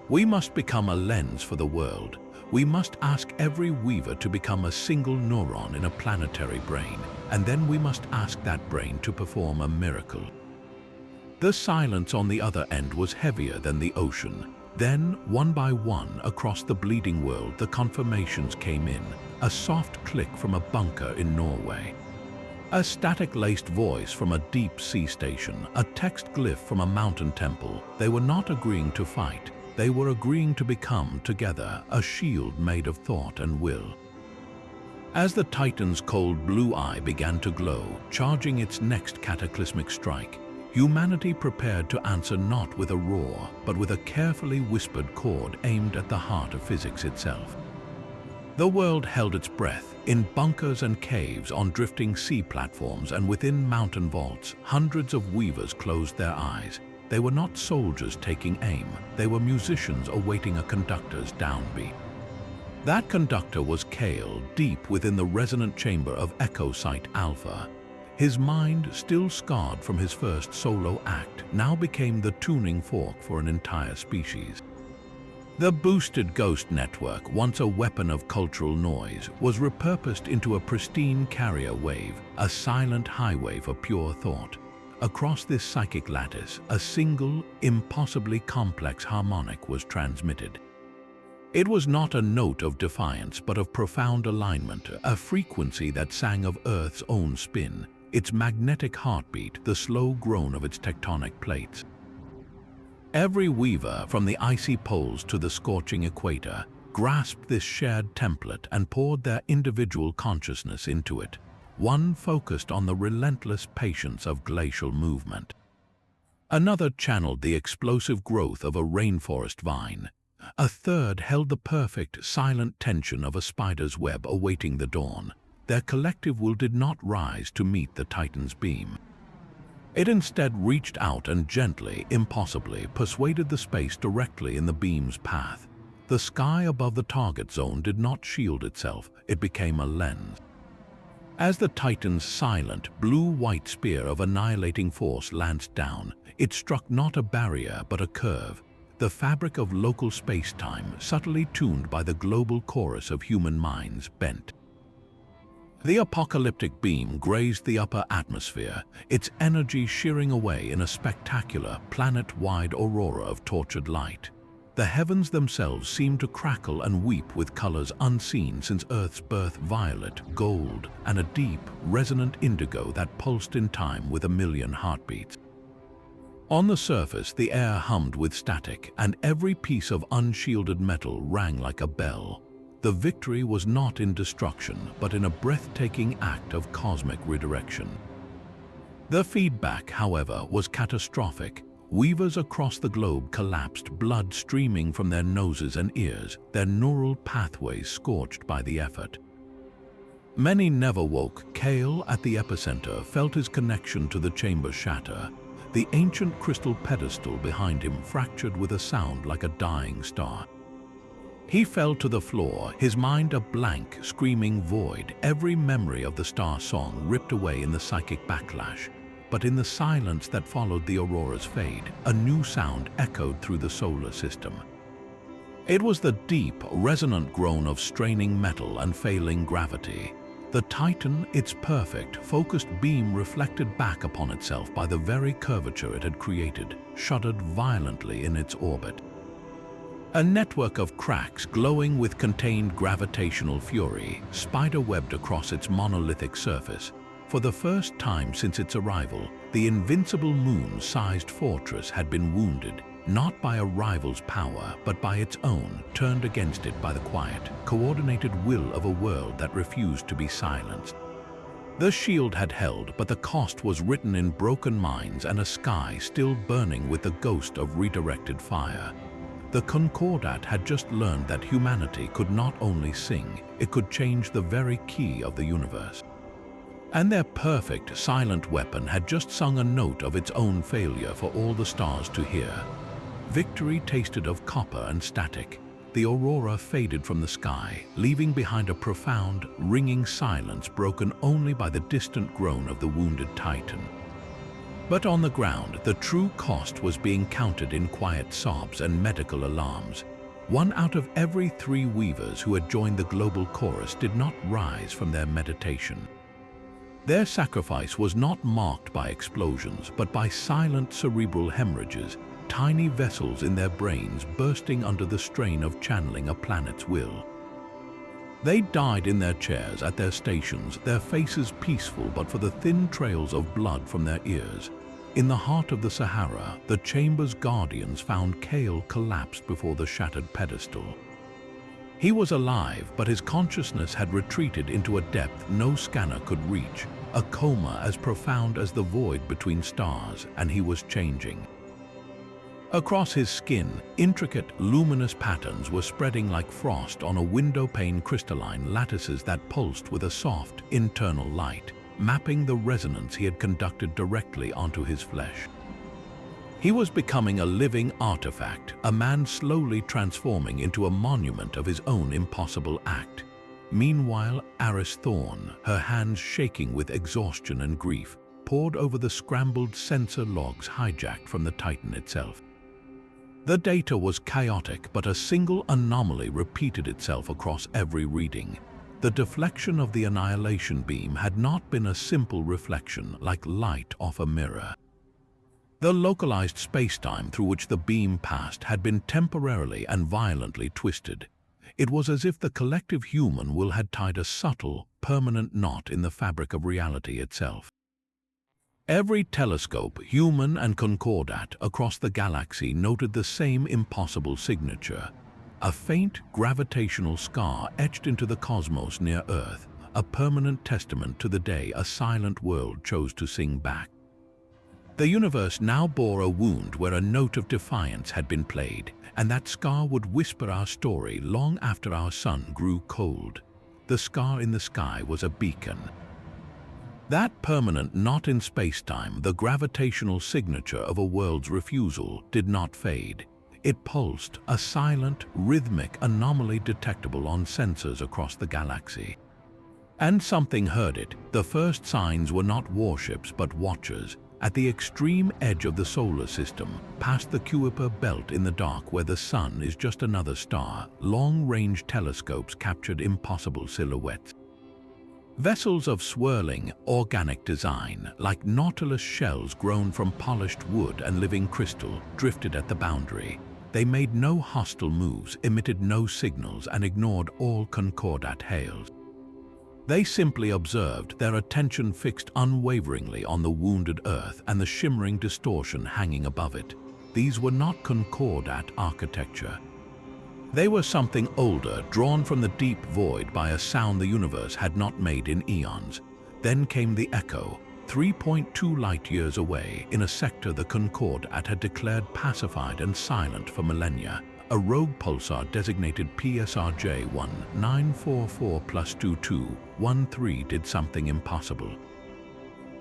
S1: We must become a lens for the world. We must ask every Weaver to become a single neuron in a planetary brain, and then we must ask that brain to perform a miracle." The silence on the other end was heavier than the ocean. Then, one by one, across the bleeding world, the confirmations came in. A soft click from a bunker in Norway. A static-laced voice from a deep-sea station. A text glyph from a mountain temple. They were not agreeing to fight. They were agreeing to become, together, a shield made of thought and will. As the Titan's cold blue eye began to glow, charging its next cataclysmic strike, humanity prepared to answer not with a roar, but with a carefully whispered chord aimed at the heart of physics itself. The world held its breath. In bunkers and caves, on drifting sea platforms, and within mountain vaults, hundreds of weavers closed their eyes. They were not soldiers taking aim. They were musicians awaiting a conductor's downbeat. That conductor was Kael, deep within the resonant chamber of Echo Site Alpha. His mind, still scarred from his first solo act, now became the tuning fork for an entire species. The boosted ghost network, once a weapon of cultural noise, was repurposed into a pristine carrier wave, a silent highway for pure thought. Across this psychic lattice, a single, impossibly complex harmonic was transmitted. It was not a note of defiance, but of profound alignment, a frequency that sang of Earth's own spin, its magnetic heartbeat, the slow groan of its tectonic plates. Every weaver, from the icy poles to the scorching equator, grasped this shared template and poured their individual consciousness into it. One focused on the relentless patience of glacial movement. Another channeled the explosive growth of a rainforest vine. A third held the perfect, silent tension of a spider's web awaiting the dawn. Their collective will did not rise to meet the Titan's beam. It instead reached out and gently, impossibly, persuaded the space directly in the beam's path. The sky above the target zone did not shield itself, it became a lens. As the Titan's silent, blue-white spear of annihilating force lanced down, it struck not a barrier but a curve, the fabric of local space-time, subtly tuned by the global chorus of human minds, bent. The apocalyptic beam grazed the upper atmosphere, its energy shearing away in a spectacular, planet-wide aurora of tortured light. The heavens themselves seemed to crackle and weep with colors unseen since Earth's birth: violet, gold, and a deep, resonant indigo that pulsed in time with a million heartbeats. On the surface, the air hummed with static, and every piece of unshielded metal rang like a bell. The victory was not in destruction, but in a breathtaking act of cosmic redirection. The feedback, however, was catastrophic. Weavers across the globe collapsed, blood streaming from their noses and ears, their neural pathways scorched by the effort. Many never woke. Kael, at the epicenter, felt his connection to the chamber shatter. The ancient crystal pedestal behind him fractured with a sound like a dying star. He fell to the floor, his mind a blank, screaming void, every memory of the star song ripped away in the psychic backlash. But in the silence that followed the aurora's fade, a new sound echoed through the solar system. It was the deep, resonant groan of straining metal and failing gravity. The Titan, its perfect, focused beam reflected back upon itself by the very curvature it had created, shuddered violently in its orbit. A network of cracks glowing with contained gravitational fury spider-webbed across its monolithic surface. For the first time since its arrival, the invincible moon-sized fortress had been wounded, not by a rival's power, but by its own, turned against it by the quiet, coordinated will of a world that refused to be silenced. The shield had held, but the cost was written in broken minds and a sky still burning with the ghost of redirected fire. The Concordat had just learned that humanity could not only sing, it could change the very key of the universe. And their perfect, silent weapon had just sung a note of its own failure for all the stars to hear. Victory tasted of copper and static. The aurora faded from the sky, leaving behind a profound, ringing silence broken only by the distant groan of the wounded Titan. But on the ground, the true cost was being counted in quiet sobs and medical alarms. 1 out of every 3 weavers who had joined the global chorus did not rise from their meditation. Their sacrifice was not marked by explosions, but by silent cerebral hemorrhages. like tiny vessels in their brains bursting under the strain of channeling a planet's will. They died in their chairs at their stations, their faces peaceful but for the thin trails of blood from their ears. In the heart of the Sahara, the chamber's guardians found Kael collapsed before the shattered pedestal. He was alive, but his consciousness had retreated into a depth no scanner could reach, a coma as profound as the void between stars, and he was changing. Across his skin, intricate, luminous patterns were spreading like frost on a windowpane, crystalline lattices that pulsed with a soft, internal light, mapping the resonance he had conducted directly onto his flesh. He was becoming a living artifact, a man slowly transforming into a monument of his own impossible act. Meanwhile, Thorne, her hands shaking with exhaustion and grief, pored over the scrambled sensor logs hijacked from the Titan itself. The data was chaotic, but a single anomaly repeated itself across every reading. The deflection of the annihilation beam had not been a simple reflection like light off a mirror. The localized spacetime through which the beam passed had been temporarily and violently twisted. It was as if the collective human will had tied a subtle, permanent knot in the fabric of reality itself. Every telescope, human and Concordat, across the galaxy noted the same impossible signature. A faint gravitational scar etched into the cosmos near Earth, a permanent testament to the day a silent world chose to sing back. The universe now bore a wound where a note of defiance had been played, and that scar would whisper our story long after our sun grew cold. The scar in the sky was a beacon. That permanent knot in space-time, the gravitational signature of a world's refusal, did not fade. It pulsed, a silent, rhythmic anomaly detectable on sensors across the galaxy. And something heard it. The first signs were not warships but watchers, at the extreme edge of the solar system, past the Kuiper belt in the dark where the sun is just another star. Long-range telescopes captured impossible silhouettes. Vessels of swirling, organic design, like nautilus shells grown from polished wood and living crystal, drifted at the boundary. They made no hostile moves, emitted no signals, and ignored all Concordat hails. They simply observed, their attention fixed unwaveringly on the wounded Earth and the shimmering distortion hanging above it. These were not Concordat architecture. They were something older, drawn from the deep void by a sound the universe had not made in eons. Then came the echo, 3.2 light-years away, in a sector the Concordat had declared pacified and silent for millennia. A rogue pulsar designated PSRJ 1944+2213 did something impossible.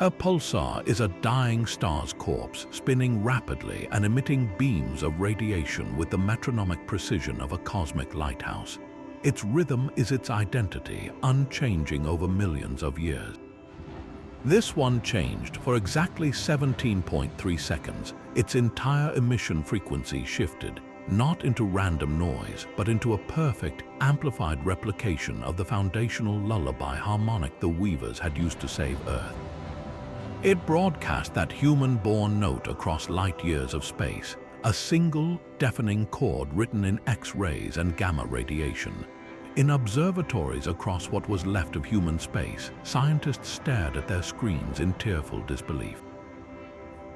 S1: A pulsar is a dying star's corpse, spinning rapidly and emitting beams of radiation with the metronomic precision of a cosmic lighthouse. Its rhythm is its identity, unchanging over millions of years. This one changed. For exactly 17.3 seconds, its entire emission frequency shifted, not into random noise, but into a perfect, amplified replication of the foundational lullaby harmonic the weavers had used to save Earth. It broadcast that human-born note across light-years of space, a single, deafening chord written in X-rays and gamma radiation. In observatories across what was left of human space, scientists stared at their screens in tearful disbelief.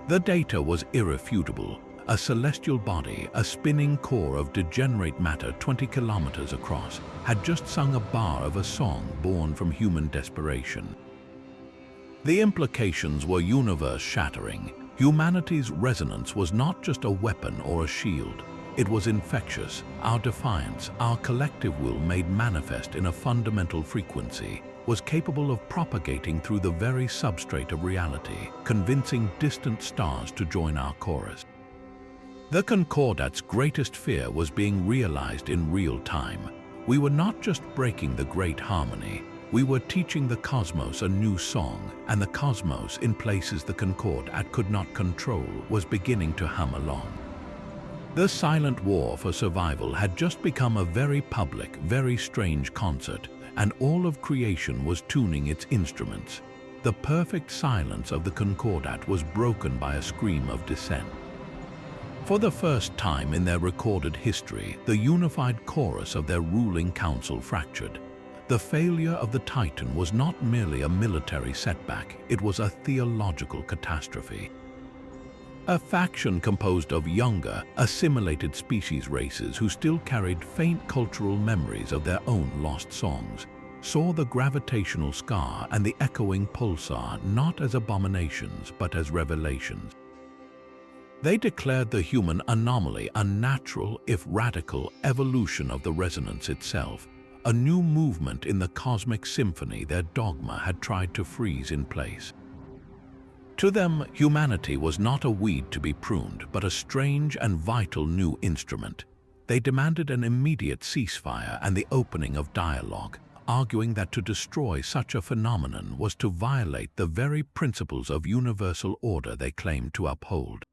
S1: The data was irrefutable. A celestial body, a spinning core of degenerate matter 20 kilometers across, had just sung a bar of a song born from human desperation. The implications were universe-shattering. Humanity's resonance was not just a weapon or a shield. It was infectious. Our defiance, our collective will made manifest in a fundamental frequency, was capable of propagating through the very substrate of reality, convincing distant stars to join our chorus. The Concordat's greatest fear was being realized in real time. We were not just breaking the great harmony, we were teaching the cosmos a new song, and the cosmos, in places the Concordat could not control, was beginning to hum along. The silent war for survival had just become a very public, very strange concert, and all of creation was tuning its instruments. The perfect silence of the Concordat was broken by a scream of dissent. For the first time in their recorded history, the unified chorus of their ruling council fractured. The failure of the Titan was not merely a military setback, it was a theological catastrophe. A faction composed of younger, assimilated species races who still carried faint cultural memories of their own lost songs saw the gravitational scar and the echoing pulsar not as abominations but as revelations. They declared the human anomaly a natural, if radical, evolution of the resonance itself, a new movement in the cosmic symphony their dogma had tried to freeze in place. To them, humanity was not a weed to be pruned, but a strange and vital new instrument. They demanded an immediate ceasefire and the opening of dialogue, arguing that to destroy such a phenomenon was to violate the very principles of universal order they claimed to uphold.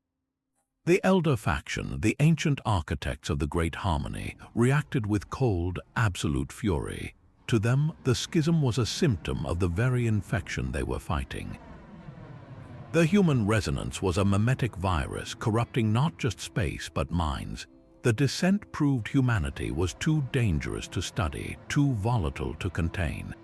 S1: The elder faction, the ancient architects of the great harmony, reacted with cold, absolute fury. To them, the schism was a symptom of the very infection they were fighting. The human resonance was a mimetic virus corrupting not just space but minds. The descent proved humanity was too dangerous to study, too volatile to contain.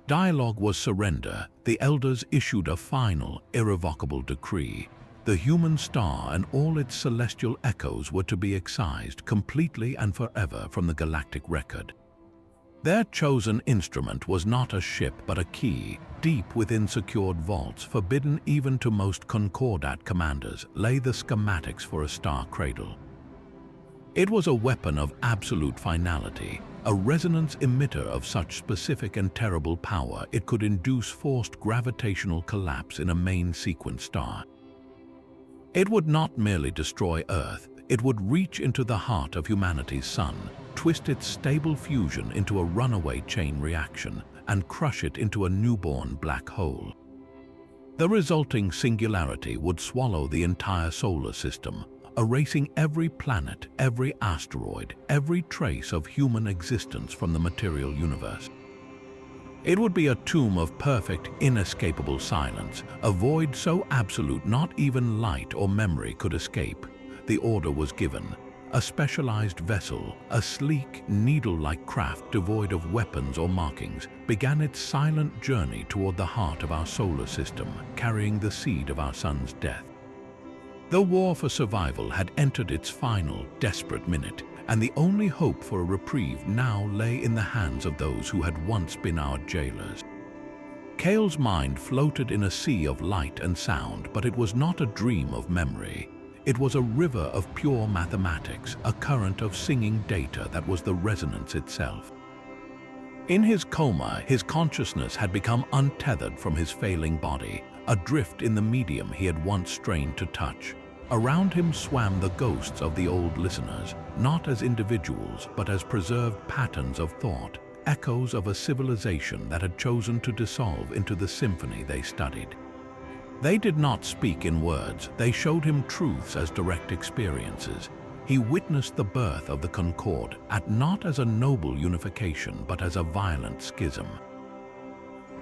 S1: Dialogue was surrender. The elders issued a final, irrevocable decree. The human star and all its celestial echoes were to be excised completely and forever from the galactic record. Their chosen instrument was not a ship but a key. Deep within secured vaults, forbidden even to most Concordat commanders, lay the schematics for a star cradle. It was a weapon of absolute finality, a resonance emitter of such specific and terrible power it could induce forced gravitational collapse in a main sequence star. It would not merely destroy Earth, it would reach into the heart of humanity's sun, twist its stable fusion into a runaway chain reaction, and crush it into a newborn black hole. The resulting singularity would swallow the entire solar system, erasing every planet, every asteroid, every trace of human existence from the material universe. It would be a tomb of perfect, inescapable silence, a void so absolute not even light or memory could escape. The order was given. A specialized vessel, a sleek, needle-like craft devoid of weapons or markings, began its silent journey toward the heart of our solar system, carrying the seed of our sun's death. The war for survival had entered its final, desperate minute, and the only hope for a reprieve now lay in the hands of those who had once been our jailers. Kael's mind floated in a sea of light and sound, but it was not a dream of memory. It was a river of pure mathematics, a current of singing data that was the resonance itself. In his coma, his consciousness had become untethered from his failing body, adrift in the medium he had once strained to touch. Around him swam the ghosts of the old listeners, not as individuals, but as preserved patterns of thought, echoes of a civilization that had chosen to dissolve into the symphony they studied. They did not speak in words, they showed him truths as direct experiences. He witnessed the birth of the Concordat not as a noble unification, but as a violent schism.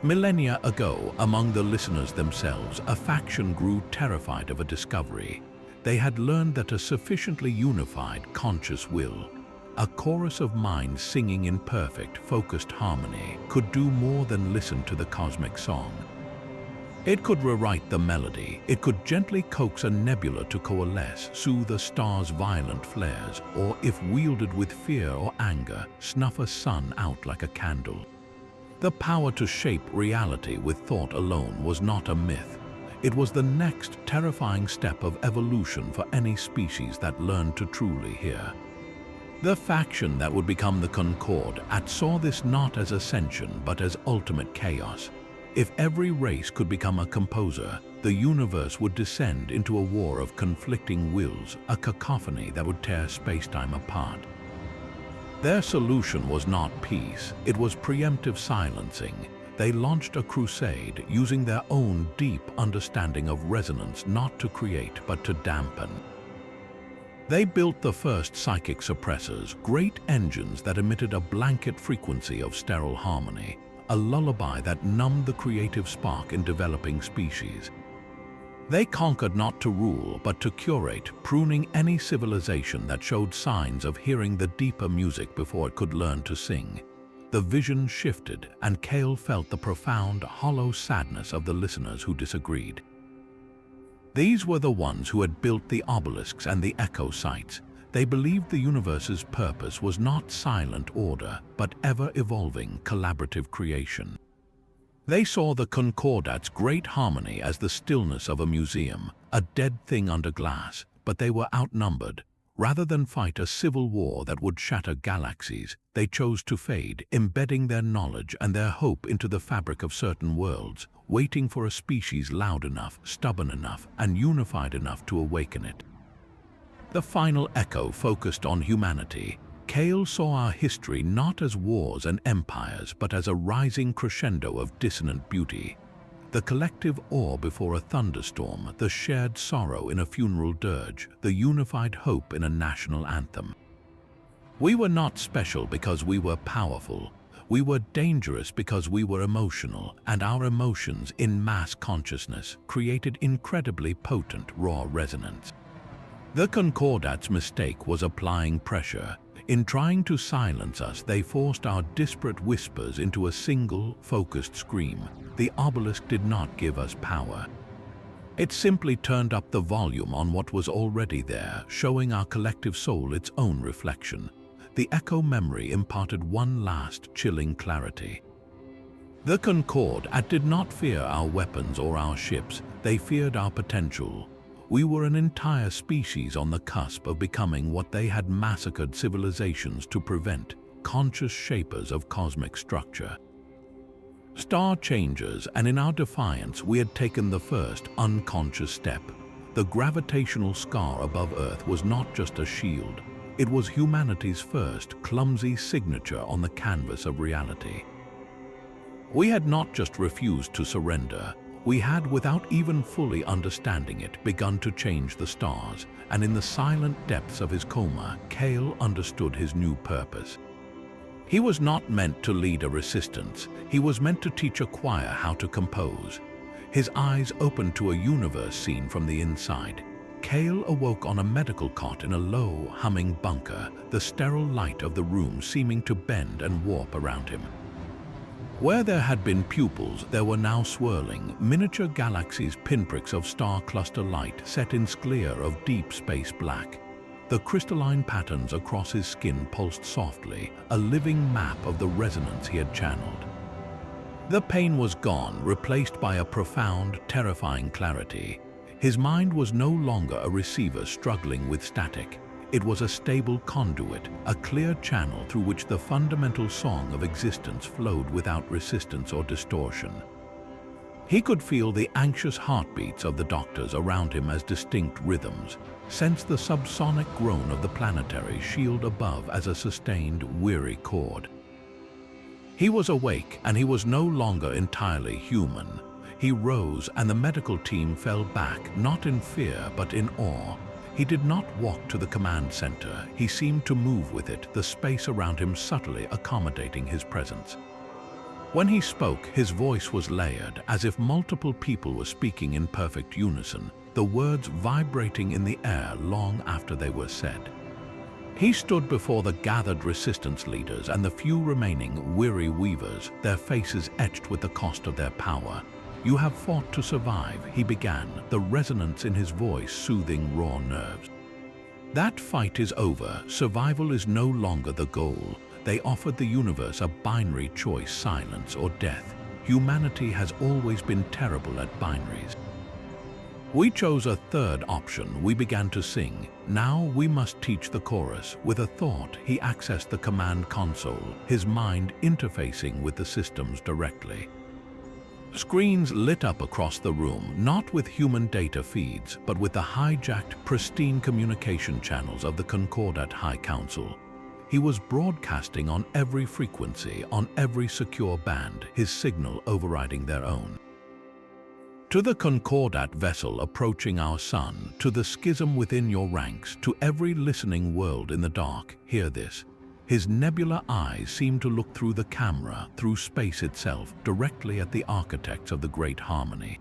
S1: Millennia ago, among the listeners themselves, a faction grew terrified of a discovery. They had learned that a sufficiently unified, conscious will, a chorus of minds singing in perfect, focused harmony, could do more than listen to the cosmic song. It could rewrite the melody, it could gently coax a nebula to coalesce, soothe a star's violent flares, or, if wielded with fear or anger, snuff a sun out like a candle. The power to shape reality with thought alone was not a myth. It was the next terrifying step of evolution for any species that learned to truly hear. The faction that would become the Concordat saw this not as ascension but as ultimate chaos. If every race could become a composer, the universe would descend into a war of conflicting wills, a cacophony that would tear space-time apart. Their solution was not peace, it was preemptive silencing. They launched a crusade using their own deep understanding of resonance not to create but to dampen. They built the first psychic suppressors, great engines that emitted a blanket frequency of sterile harmony, a lullaby that numbed the creative spark in developing species. They conquered not to rule, but to curate, pruning any civilization that showed signs of hearing the deeper music before it could learn to sing. The vision shifted, and Kael felt the profound, hollow sadness of the listeners who disagreed. These were the ones who had built the obelisks and the echo sites. They believed the universe's purpose was not silent order, but ever-evolving collaborative creation. They saw the Concordat's great harmony as the stillness of a museum, a dead thing under glass, but they were outnumbered. Rather than fight a civil war that would shatter galaxies, they chose to fade, embedding their knowledge and their hope into the fabric of certain worlds, waiting for a species loud enough, stubborn enough, and unified enough to awaken it. The final echo focused on humanity. Kael saw our history not as wars and empires, but as a rising crescendo of dissonant beauty. The collective awe before a thunderstorm, the shared sorrow in a funeral dirge, the unified hope in a national anthem. We were not special because we were powerful. We were dangerous because we were emotional, and our emotions in mass consciousness created incredibly potent raw resonance. The Concordat's mistake was applying pressure. In trying to silence us, they forced our disparate whispers into a single, focused scream. The obelisk did not give us power. It simply turned up the volume on what was already there, showing our collective soul its own reflection. The echo memory imparted one last chilling clarity. The Concordat did not fear our weapons or our ships, they feared our potential. We were an entire species on the cusp of becoming what they had massacred civilizations to prevent, conscious shapers of cosmic structure. Star changers, and in our defiance we had taken the first unconscious step. The gravitational scar above Earth was not just a shield, it was humanity's first clumsy signature on the canvas of reality. We had not just refused to surrender, we had, without even fully understanding it, begun to change the stars, and in the silent depths of his coma, Kael understood his new purpose. He was not meant to lead a resistance, he was meant to teach a choir how to compose. His eyes opened to a universe seen from the inside. Kael awoke on a medical cot in a low, humming bunker, the sterile light of the room seeming to bend and warp around him. Where there had been pupils, there were now swirling, miniature galaxies, pinpricks of star cluster light set in sclera of deep space black. The crystalline patterns across his skin pulsed softly, a living map of the resonance he had channeled. The pain was gone, replaced by a profound, terrifying clarity. His mind was no longer a receiver struggling with static. It was a stable conduit, a clear channel through which the fundamental song of existence flowed without resistance or distortion. He could feel the anxious heartbeats of the doctors around him as distinct rhythms, sense the subsonic groan of the planetary shield above as a sustained, weary chord. He was awake, and he was no longer entirely human. He rose, and the medical team fell back, not in fear, but in awe. He did not walk to the command center. He seemed to move with it, the space around him subtly accommodating his presence. When he spoke, his voice was layered, as if multiple people were speaking in perfect unison, the words vibrating in the air long after they were said. He stood before the gathered resistance leaders and the few remaining weary weavers, their faces etched with the cost of their power. "You have fought to survive," he began, the resonance in his voice soothing raw nerves. "That fight is over. Survival is no longer the goal." They offered the universe a binary choice, silence or death. Humanity has always been terrible at binaries. We chose a third option. We began to sing. "Now we must teach the chorus." With a thought, he accessed the command console, his mind interfacing with the systems directly. Screens lit up across the room, not with human data feeds, but with the hijacked, pristine communication channels of the Concordat High Council. He was broadcasting on every frequency, on every secure band, his signal overriding their own. To the Concordat vessel approaching our sun, to the schism within your ranks, to every listening world in the dark, hear this. His nebula eyes seemed to look through the camera, through space itself, directly at the architects of the great harmony.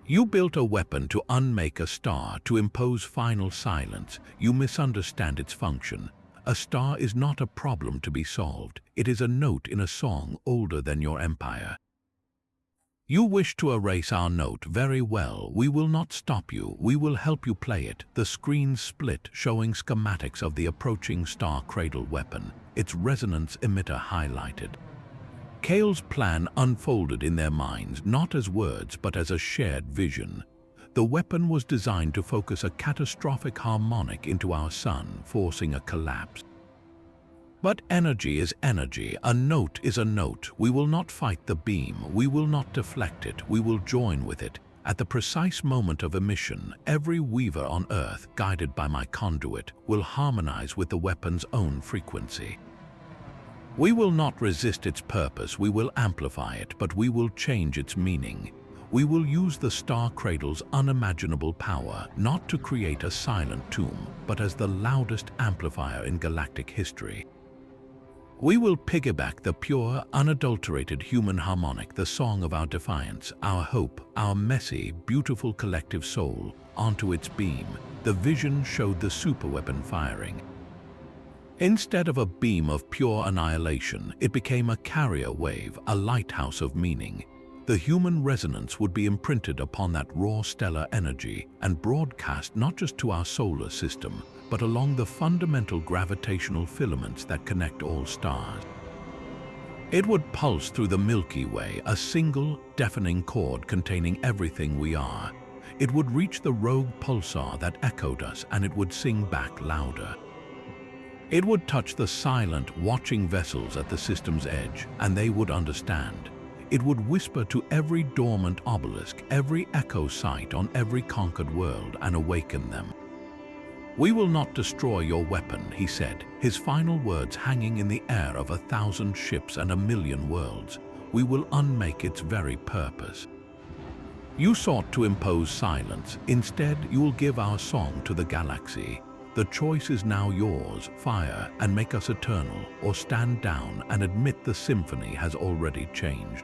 S1: You built a weapon to unmake a star, to impose final silence. You misunderstand its function. A star is not a problem to be solved. It is a note in a song older than your empire. You wish to erase our note. Very well. We will not stop you. We will help you play it. The screen split, showing schematics of the approaching star cradle weapon, its resonance emitter highlighted. Kael's plan unfolded in their minds, not as words but as a shared vision. The weapon was designed to focus a catastrophic harmonic into our sun, forcing a collapse. But energy is energy. A note is a note. We will not fight the beam. We will not deflect it. We will join with it. At the precise moment of emission, every weaver on Earth, guided by my conduit, will harmonize with the weapon's own frequency. We will not resist its purpose, we will amplify it, but we will change its meaning. We will use the star cradle's unimaginable power, not to create a silent tomb, but as the loudest amplifier in galactic history. We will piggyback the pure, unadulterated human harmonic, the song of our defiance, our hope, our messy, beautiful collective soul, onto its beam. The vision showed the superweapon firing. Instead of a beam of pure annihilation, it became a carrier wave, a lighthouse of meaning. The human resonance would be imprinted upon that raw stellar energy and broadcast not just to our solar system, but along the fundamental gravitational filaments that connect all stars. It would pulse through the Milky Way, a single, deafening chord containing everything we are. It would reach the rogue pulsar that echoed us, and it would sing back louder. It would touch the silent, watching vessels at the system's edge, and they would understand. It would whisper to every dormant obelisk, every echo site on every conquered world, and awaken them. "We will not destroy your weapon," he said, his final words hanging in the air of 1,000 ships and 1,000,000 worlds. "We will unmake its very purpose." You sought to impose silence. Instead, you will give our song to the galaxy. The choice is now yours: fire and make us eternal, or stand down and admit the symphony has already changed.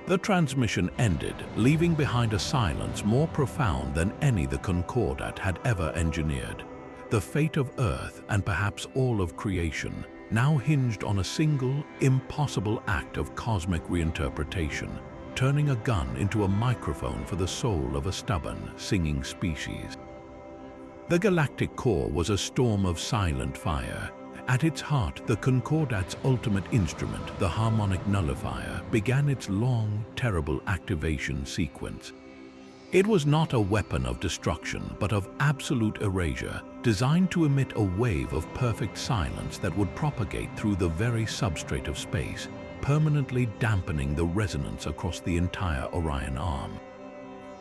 S1: The transmission ended, leaving behind a silence more profound than any the Concordat had ever engineered. The fate of Earth, and perhaps all of creation, now hinged on a single, impossible act of cosmic reinterpretation, turning a gun into a microphone for the soul of a stubborn, singing species. The galactic core was a storm of silent fire. At its heart, the Concordat's ultimate instrument, the harmonic nullifier, began its long, terrible activation sequence. It was not a weapon of destruction, but of absolute erasure, designed to emit a wave of perfect silence that would propagate through the very substrate of space, permanently dampening the resonance across the entire Orion arm.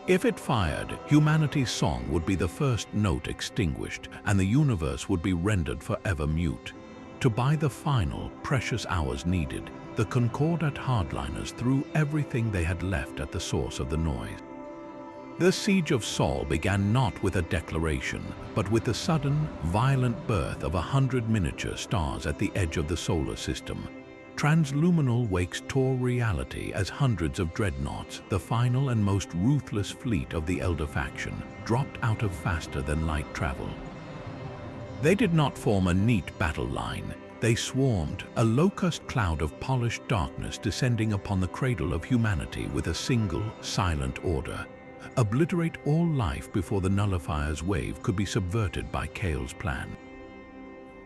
S1: If it fired, humanity's song would be the first note extinguished, and the universe would be rendered forever mute. To buy the final, precious hours needed, the Concordat hardliners threw everything they had left at the source of the noise. The siege of Sol began not with a declaration, but with the sudden, violent birth of 100 miniature stars at the edge of the solar system. Transluminal wakes tore reality as hundreds of dreadnoughts, the final and most ruthless fleet of the Elder faction, dropped out of faster-than-light travel. They did not form a neat battle line. They swarmed, a locust cloud of polished darkness descending upon the cradle of humanity with a single, silent order. Obliterate all life before the Nullifier's wave could be subverted by Kael's plan.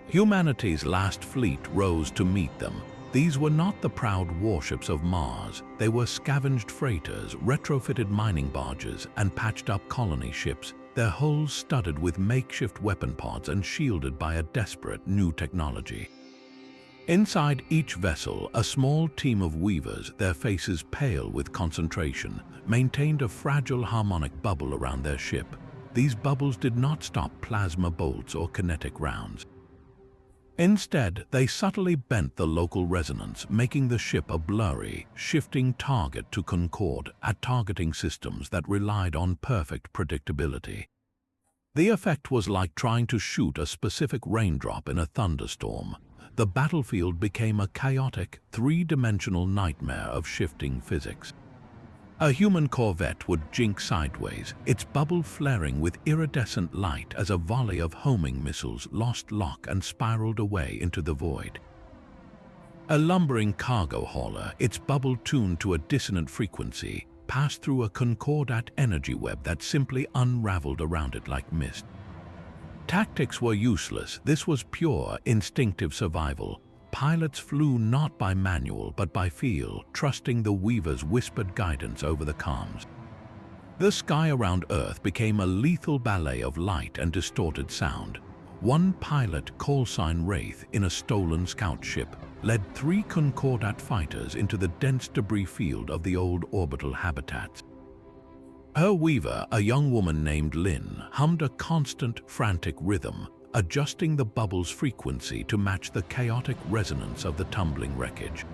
S1: Humanity's last fleet rose to meet them. These were not the proud warships of Mars. They were scavenged freighters, retrofitted mining barges, and patched-up colony ships, their hulls studded with makeshift weapon pods and shielded by a desperate new technology. Inside each vessel, a small team of weavers, their faces pale with concentration, maintained a fragile harmonic bubble around their ship. These bubbles did not stop plasma bolts or kinetic rounds. Instead, they subtly bent the local resonance, making the ship a blurry, shifting target to Concord at targeting systems that relied on perfect predictability. The effect was like trying to shoot a specific raindrop in a thunderstorm. The battlefield became a chaotic, three-dimensional nightmare of shifting physics. A human corvette would jink sideways, its bubble flaring with iridescent light as a volley of homing missiles lost lock and spiraled away into the void. A lumbering cargo hauler, its bubble tuned to a dissonant frequency, passed through a Concordat energy web that simply unraveled around it like mist. Tactics were useless. This was pure, instinctive survival. Pilots flew not by manual but by feel, trusting the Weaver's whispered guidance over the comms. The sky around Earth became a lethal ballet of light and distorted sound. One pilot, callsign Wraith, in a stolen scout ship, led 3 Concordat fighters into the dense debris field of the old orbital habitats. Her Weaver, a young woman named Lynn, hummed a constant, frantic rhythm, adjusting the bubble's frequency to match the chaotic resonance of the tumbling wreckage.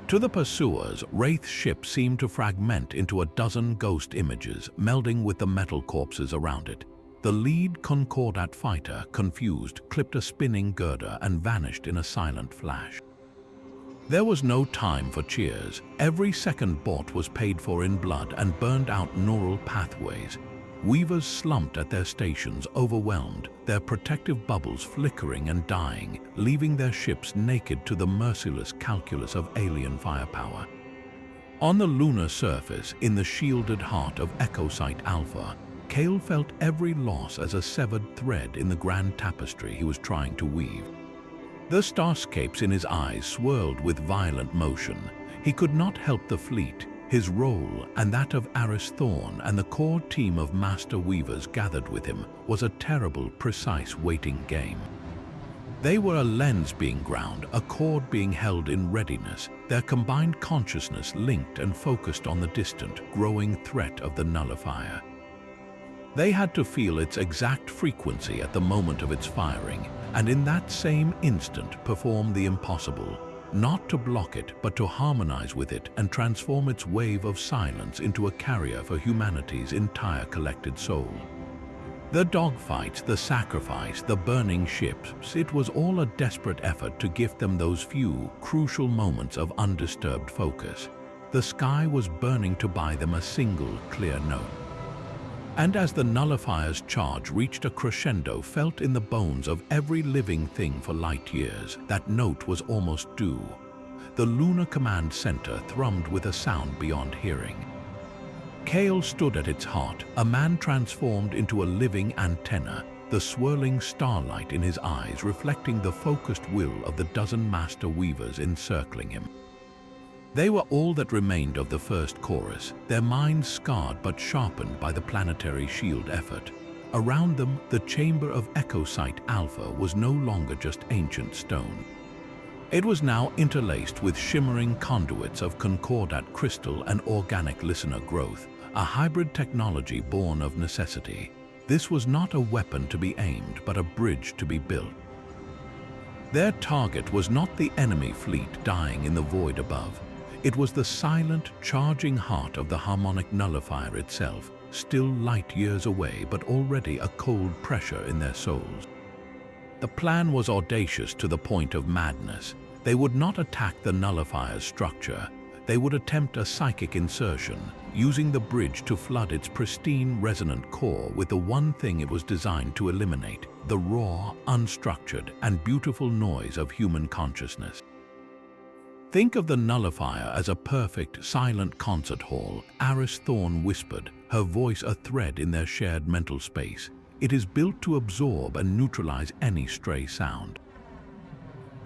S1: To the pursuers, Wraith's ship seemed to fragment into a dozen ghost images, melding with the metal corpses around it. The lead Concordat fighter, confused, clipped a spinning girder and vanished in a silent flash. There was no time for cheers. Every second bought was paid for in blood and burned out neural pathways. Weavers slumped at their stations, overwhelmed, their protective bubbles flickering and dying, leaving their ships naked to the merciless calculus of alien firepower. On the lunar surface, in the shielded heart of Ecosite Alpha, Kael felt every loss as a severed thread in the grand tapestry he was trying to weave. The starscapes in his eyes swirled with violent motion. He could not help the fleet. His role, and that of Thorne and the core team of master weavers gathered with him, was a terrible, precise waiting game. They were a lens being ground, a cord being held in readiness, their combined consciousness linked and focused on the distant, growing threat of the Nullifier. They had to feel its exact frequency at the moment of its firing, and in that same instant perform the impossible, not to block it, but to harmonize with it and transform its wave of silence into a carrier for humanity's entire collected soul. The dogfights, the sacrifice, the burning ships, it was all a desperate effort to gift them those few, crucial moments of undisturbed focus. The sky was burning to buy them a single, clear note. And as the Nullifier's charge reached a crescendo felt in the bones of every living thing for light years, that note was almost due. The Lunar Command Center thrummed with a sound beyond hearing. Kael stood at its heart, a man transformed into a living antenna, the swirling starlight in his eyes reflecting the focused will of the dozen master weavers encircling him. They were all that remained of the first chorus, their minds scarred but sharpened by the planetary shield effort. Around them, the chamber of Ecosite Alpha was no longer just ancient stone. It was now interlaced with shimmering conduits of Concordat crystal and organic listener growth, a hybrid technology born of necessity. This was not a weapon to be aimed, but a bridge to be built. Their target was not the enemy fleet dying in the void above. It was the silent, charging heart of the harmonic nullifier itself, still light years away but already a cold pressure in their souls. The plan was audacious to the point of madness. They would not attack the nullifier's structure. They would attempt a psychic insertion, using the bridge to flood its pristine, resonant core with the one thing it was designed to eliminate, the raw, unstructured, and beautiful noise of human consciousness. Think of the Nullifier as a perfect, silent concert hall, Thorne whispered, her voice a thread in their shared mental space. It is built to absorb and neutralize any stray sound.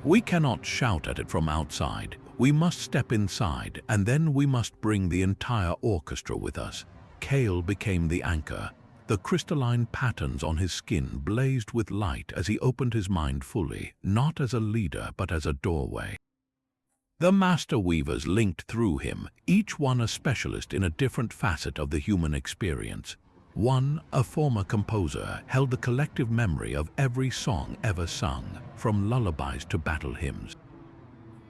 S1: We cannot shout at it from outside. We must step inside, and then we must bring the entire orchestra with us. Kael became the anchor. The crystalline patterns on his skin blazed with light as he opened his mind fully, not as a leader but as a doorway. The master weavers linked through him, each one a specialist in a different facet of the human experience. One, a former composer, held the collective memory of every song ever sung, from lullabies to battle hymns.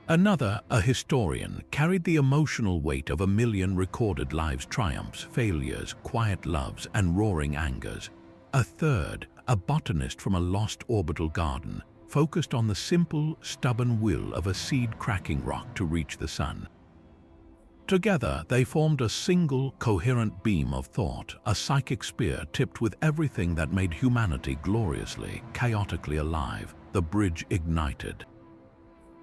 S1: Another, a historian, carried the emotional weight of 1,000,000 recorded lives' triumphs, failures, quiet loves, and roaring angers. A third, a botanist from a lost orbital garden, focused on the simple, stubborn will of a seed-cracking rock to reach the sun. Together, they formed a single, coherent beam of thought, a psychic spear tipped with everything that made humanity gloriously, chaotically alive. The bridge ignited.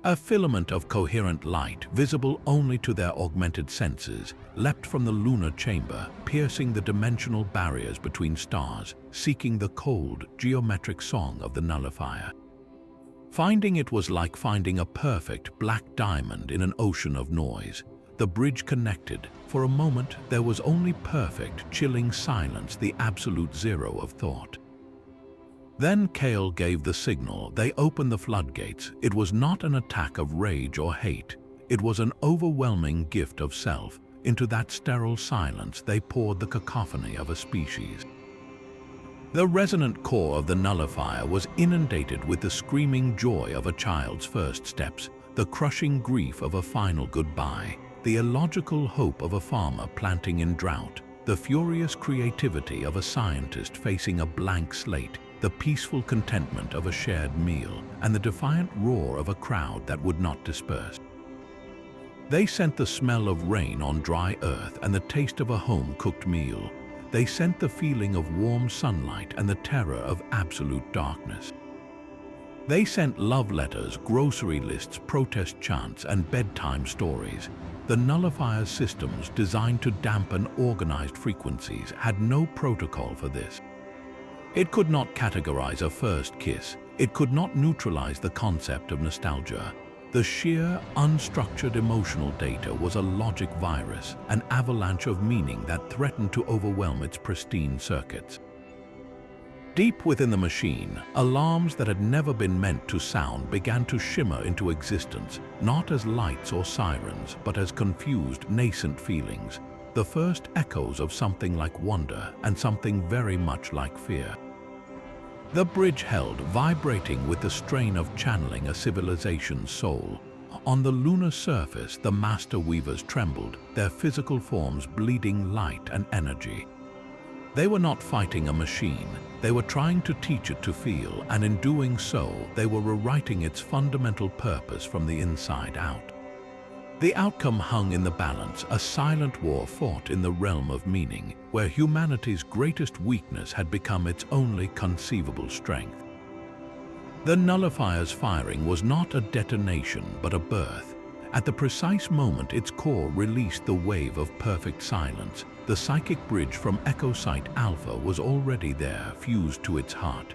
S1: A filament of coherent light, visible only to their augmented senses, leapt from the lunar chamber, piercing the dimensional barriers between stars, seeking the cold, geometric song of the Nullifier. Finding it was like finding a perfect black diamond in an ocean of noise. The bridge connected. For a moment, there was only perfect, chilling silence, the absolute zero of thought. Then Kael gave the signal. They opened the floodgates. It was not an attack of rage or hate. It was an overwhelming gift of self. Into that sterile silence, they poured the cacophony of a species. The resonant core of the Nullifier was inundated with the screaming joy of a child's first steps, the crushing grief of a final goodbye, the illogical hope of a farmer planting in drought, the furious creativity of a scientist facing a blank slate, the peaceful contentment of a shared meal, and the defiant roar of a crowd that would not disperse. They sent the smell of rain on dry earth and the taste of a home-cooked meal. They sent the feeling of warm sunlight and the terror of absolute darkness. They sent love letters, grocery lists, protest chants, and bedtime stories. The Nullifier's systems, designed to dampen organized frequencies, had no protocol for this. It could not categorize a first kiss. It could not neutralize the concept of nostalgia. The sheer, unstructured emotional data was a logic virus, an avalanche of meaning that threatened to overwhelm its pristine circuits. Deep within the machine, alarms that had never been meant to sound began to shimmer into existence, not as lights or sirens, but as confused, nascent feelings, the first echoes of something like wonder and something very much like fear. The bridge held, vibrating with the strain of channeling a civilization's soul. On the lunar surface, the master weavers trembled, their physical forms bleeding light and energy. They were not fighting a machine. They were trying to teach it to feel, and in doing so, they were rewriting its fundamental purpose from the inside out. The outcome hung in the balance, a silent war fought in the realm of meaning, where humanity's greatest weakness had become its only conceivable strength. The Nullifier's firing was not a detonation, but a birth. At the precise moment its core released the wave of perfect silence, the psychic bridge from Echo Site Alpha was already there, fused to its heart.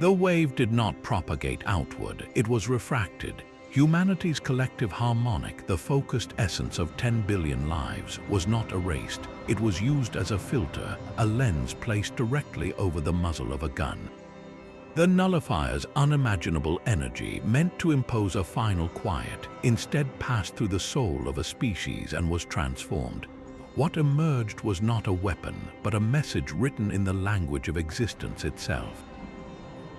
S1: The wave did not propagate outward, it was refracted. Humanity's collective harmonic, the focused essence of 10 billion lives, was not erased. It was used as a filter, a lens placed directly over the muzzle of a gun. The Nullifier's unimaginable energy, meant to impose a final quiet, instead passed through the soul of a species and was transformed. What emerged was not a weapon, but a message written in the language of existence itself.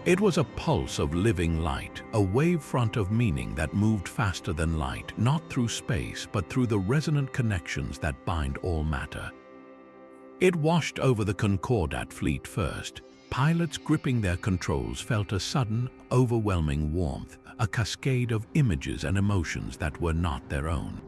S1: It was a pulse of living light, a wavefront of meaning that moved faster than light, not through space, but through the resonant connections that bind all matter. It washed over the Concordat fleet first. Pilots gripping their controls felt a sudden, overwhelming warmth, a cascade of images and emotions that were not their own.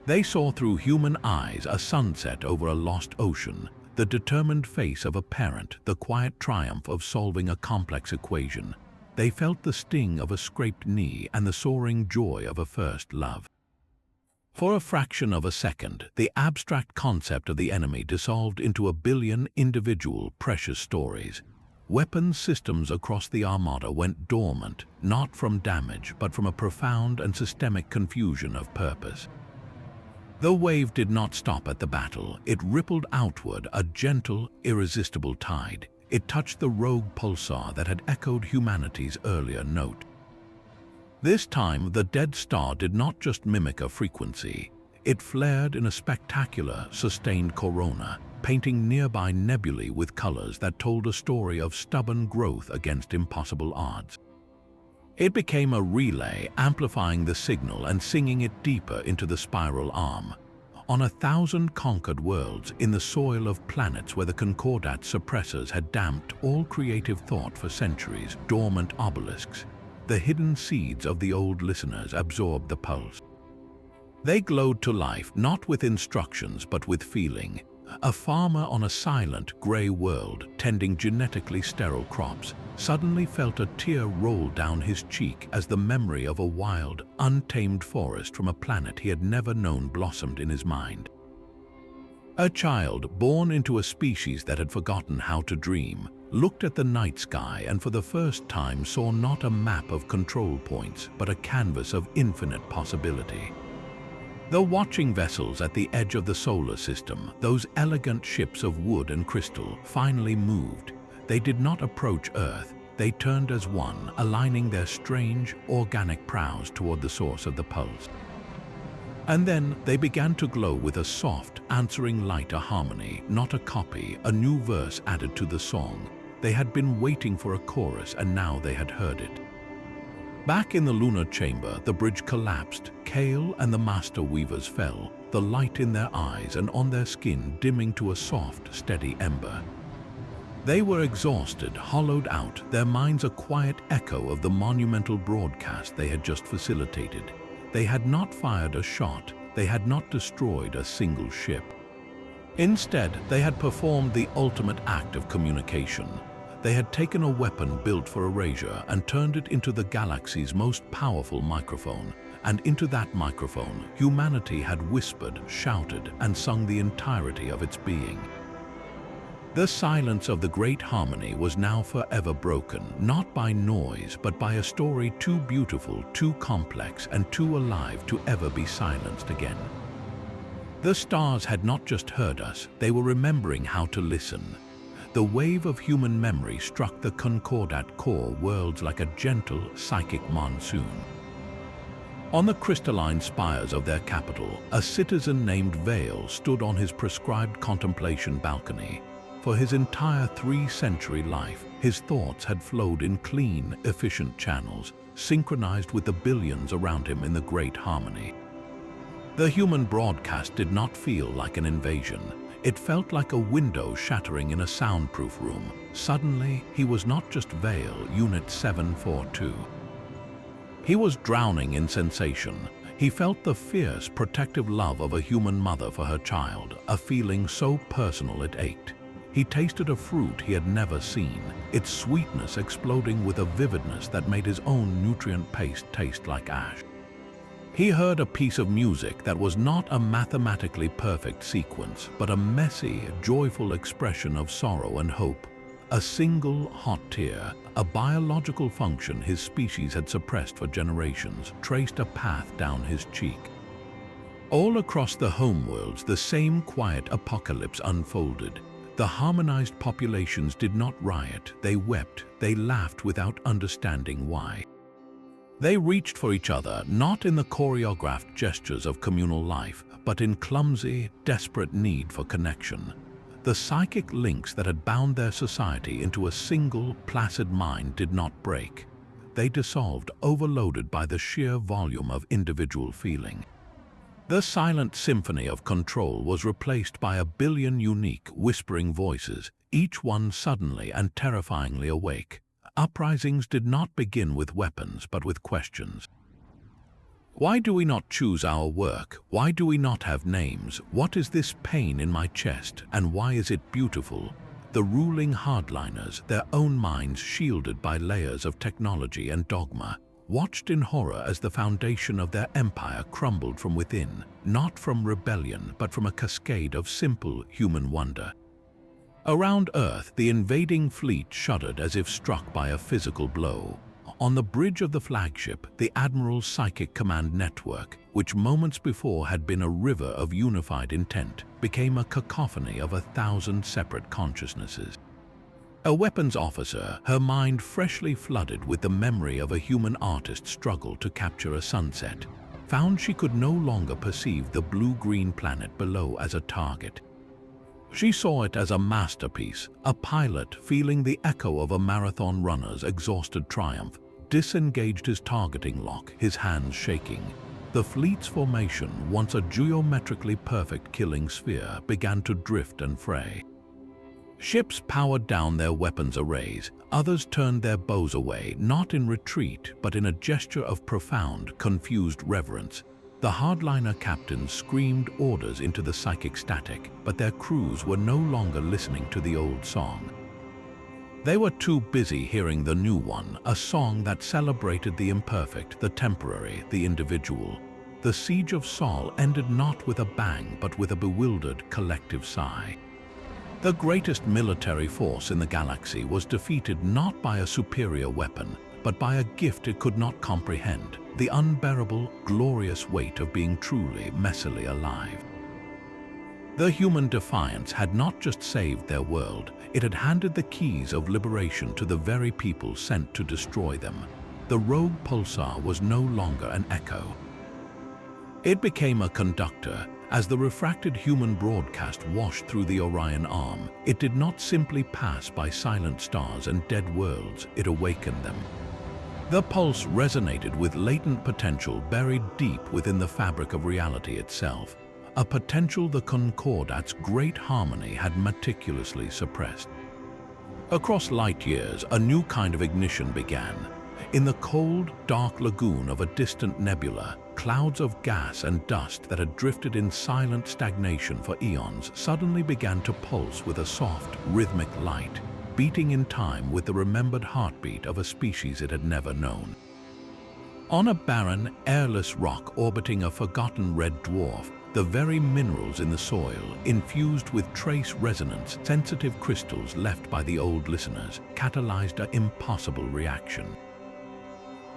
S1: They saw through human eyes a sunset over a lost ocean, the determined face of a parent, the quiet triumph of solving a complex equation. They felt the sting of a scraped knee and the soaring joy of a first love. For a fraction of a second, the abstract concept of the enemy dissolved into a billion individual, precious stories. Weapons systems across the Armada went dormant, not from damage, but from a profound and systemic confusion of purpose. The wave did not stop at the battle. It rippled outward, a gentle, irresistible tide. It touched the rogue pulsar that had echoed humanity's earlier note. This time, the dead star did not just mimic a frequency. It flared in a spectacular, sustained corona, painting nearby nebulae with colors that told a story of stubborn growth against impossible odds. It became a relay, amplifying the signal and singing it deeper into the spiral arm. On 1,000 conquered worlds, in the soil of planets where the Concordat suppressors had damped all creative thought for centuries, dormant obelisks, the hidden seeds of the old listeners absorbed the pulse. They glowed to life, not with instructions but with feeling. A farmer on a silent, grey world, tending genetically sterile crops, suddenly felt a tear roll down his cheek as the memory of a wild, untamed forest from a planet he had never known blossomed in his mind. A child, born into a species that had forgotten how to dream, looked at the night sky and for the first time saw not a map of control points, but a canvas of infinite possibility. The watching vessels at the edge of the solar system, those elegant ships of wood and crystal, finally moved. They did not approach Earth. They turned as one, aligning their strange, organic prows toward the source of the pulse. And then they began to glow with a soft, answering light, a harmony, not a copy, a new verse added to the song. They had been waiting for a chorus, and now they had heard it. Back in the lunar chamber, the bridge collapsed. Kael and the master weavers fell, the light in their eyes and on their skin dimming to a soft, steady ember. They were exhausted, hollowed out, their minds a quiet echo of the monumental broadcast they had just facilitated. They had not fired a shot, they had not destroyed a single ship. Instead, they had performed the ultimate act of communication. They had taken a weapon built for erasure and turned it into the galaxy's most powerful microphone. And into that microphone, humanity had whispered, shouted, and sung the entirety of its being. The silence of the great harmony was now forever broken, not by noise, but by a story too beautiful, too complex, and too alive to ever be silenced again. The stars had not just heard us, they were remembering how to listen. The wave of human memory struck the Concordat core worlds like a gentle, psychic monsoon. On the crystalline spires of their capital, a citizen named Vale stood on his prescribed contemplation balcony. For his entire 3-century life, his thoughts had flowed in clean, efficient channels, synchronized with the billions around him in the great harmony. The human broadcast did not feel like an invasion. It felt like a window shattering in a soundproof room. Suddenly, he was not just Vale, Unit 742. He was drowning in sensation. He felt the fierce, protective love of a human mother for her child, a feeling so personal it ached. He tasted a fruit he had never seen, its sweetness exploding with a vividness that made his own nutrient paste taste like ash. He heard a piece of music that was not a mathematically perfect sequence, but a messy, joyful expression of sorrow and hope. A single hot tear, a biological function his species had suppressed for generations, traced a path down his cheek. All across the homeworlds, the same quiet apocalypse unfolded. The harmonized populations did not riot, they wept, they laughed without understanding why. They reached for each other, not in the choreographed gestures of communal life, but in clumsy, desperate need for connection. The psychic links that had bound their society into a single, placid mind did not break. They dissolved, overloaded by the sheer volume of individual feeling. The silent symphony of control was replaced by a billion unique, whispering voices, each one suddenly and terrifyingly awake. Uprisings did not begin with weapons, but with questions. Why do we not choose our work? Why do we not have names? What is this pain in my chest, and why is it beautiful? The ruling hardliners, their own minds shielded by layers of technology and dogma, watched in horror as the foundation of their empire crumbled from within, not from rebellion, but from a cascade of simple human wonder. Around Earth, the invading fleet shuddered as if struck by a physical blow. On the bridge of the flagship, the Admiral's psychic command network, which moments before had been a river of unified intent, became a cacophony of 1,000 separate consciousnesses. A weapons officer, her mind freshly flooded with the memory of a human artist's struggle to capture a sunset, found she could no longer perceive the blue-green planet below as a target. She saw it as a masterpiece, a pilot feeling the echo of a marathon runner's exhausted triumph, disengaged his targeting lock, his hands shaking. The fleet's formation, once a geometrically perfect killing sphere, began to drift and fray. Ships powered down their weapons arrays, others turned their bows away, not in retreat, but in a gesture of profound, confused reverence. The hardliner captains screamed orders into the psychic static, but their crews were no longer listening to the old song. They were too busy hearing the new one, a song that celebrated the imperfect, the temporary, the individual. The siege of Sol ended not with a bang, but with a bewildered collective sigh. The greatest military force in the galaxy was defeated not by a superior weapon, but by a gift it could not comprehend, the unbearable, glorious weight of being truly, messily alive. The human defiance had not just saved their world, it had handed the keys of liberation to the very people sent to destroy them. The rogue pulsar was no longer an echo. It became a conductor. As the refracted human broadcast washed through the Orion arm, it did not simply pass by silent stars and dead worlds, it awakened them. The pulse resonated with latent potential buried deep within the fabric of reality itself, a potential the Concordat's great harmony had meticulously suppressed. Across light years, a new kind of ignition began. In the cold, dark lagoon of a distant nebula, clouds of gas and dust that had drifted in silent stagnation for eons suddenly began to pulse with a soft, rhythmic light, beating in time with the remembered heartbeat of a species it had never known. On a barren, airless rock orbiting a forgotten red dwarf, the very minerals in the soil, infused with trace resonance, sensitive crystals left by the old listeners, catalyzed an impossible reaction.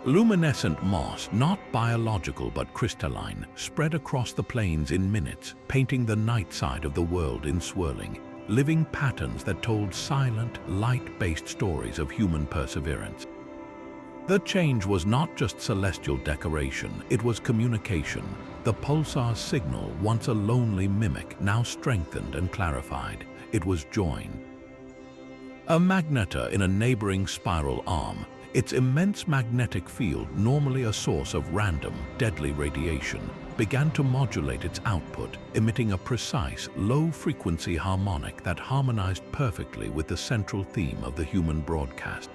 S1: Luminescent moss, not biological but crystalline, spread across the plains in minutes, painting the night side of the world in swirling, living patterns that told silent, light-based stories of human perseverance. The change was not just celestial decoration, it was communication. The pulsar's signal, once a lonely mimic, now strengthened and clarified. It was joined. A magnetar in a neighboring spiral arm, its immense magnetic field, normally a source of random, deadly radiation, began to modulate its output, emitting a precise, low-frequency harmonic that harmonized perfectly with the central theme of the human broadcast.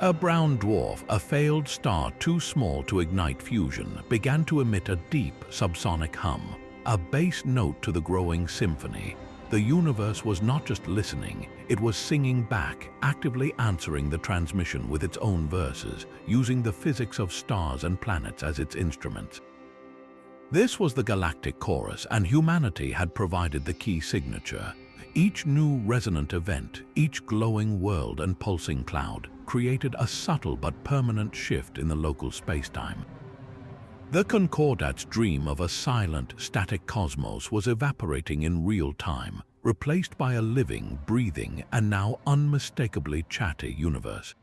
S1: A brown dwarf, a failed star too small to ignite fusion, began to emit a deep, subsonic hum, a bass note to the growing symphony. The universe was not just listening, it was singing back, actively answering the transmission with its own verses, using the physics of stars and planets as its instruments. This was the galactic chorus, and humanity had provided the key signature. Each new resonant event, each glowing world and pulsing cloud, created a subtle but permanent shift in the local spacetime. The Concordat's dream of a silent, static cosmos was evaporating in real time, replaced by a living, breathing, and now unmistakably chatty universe.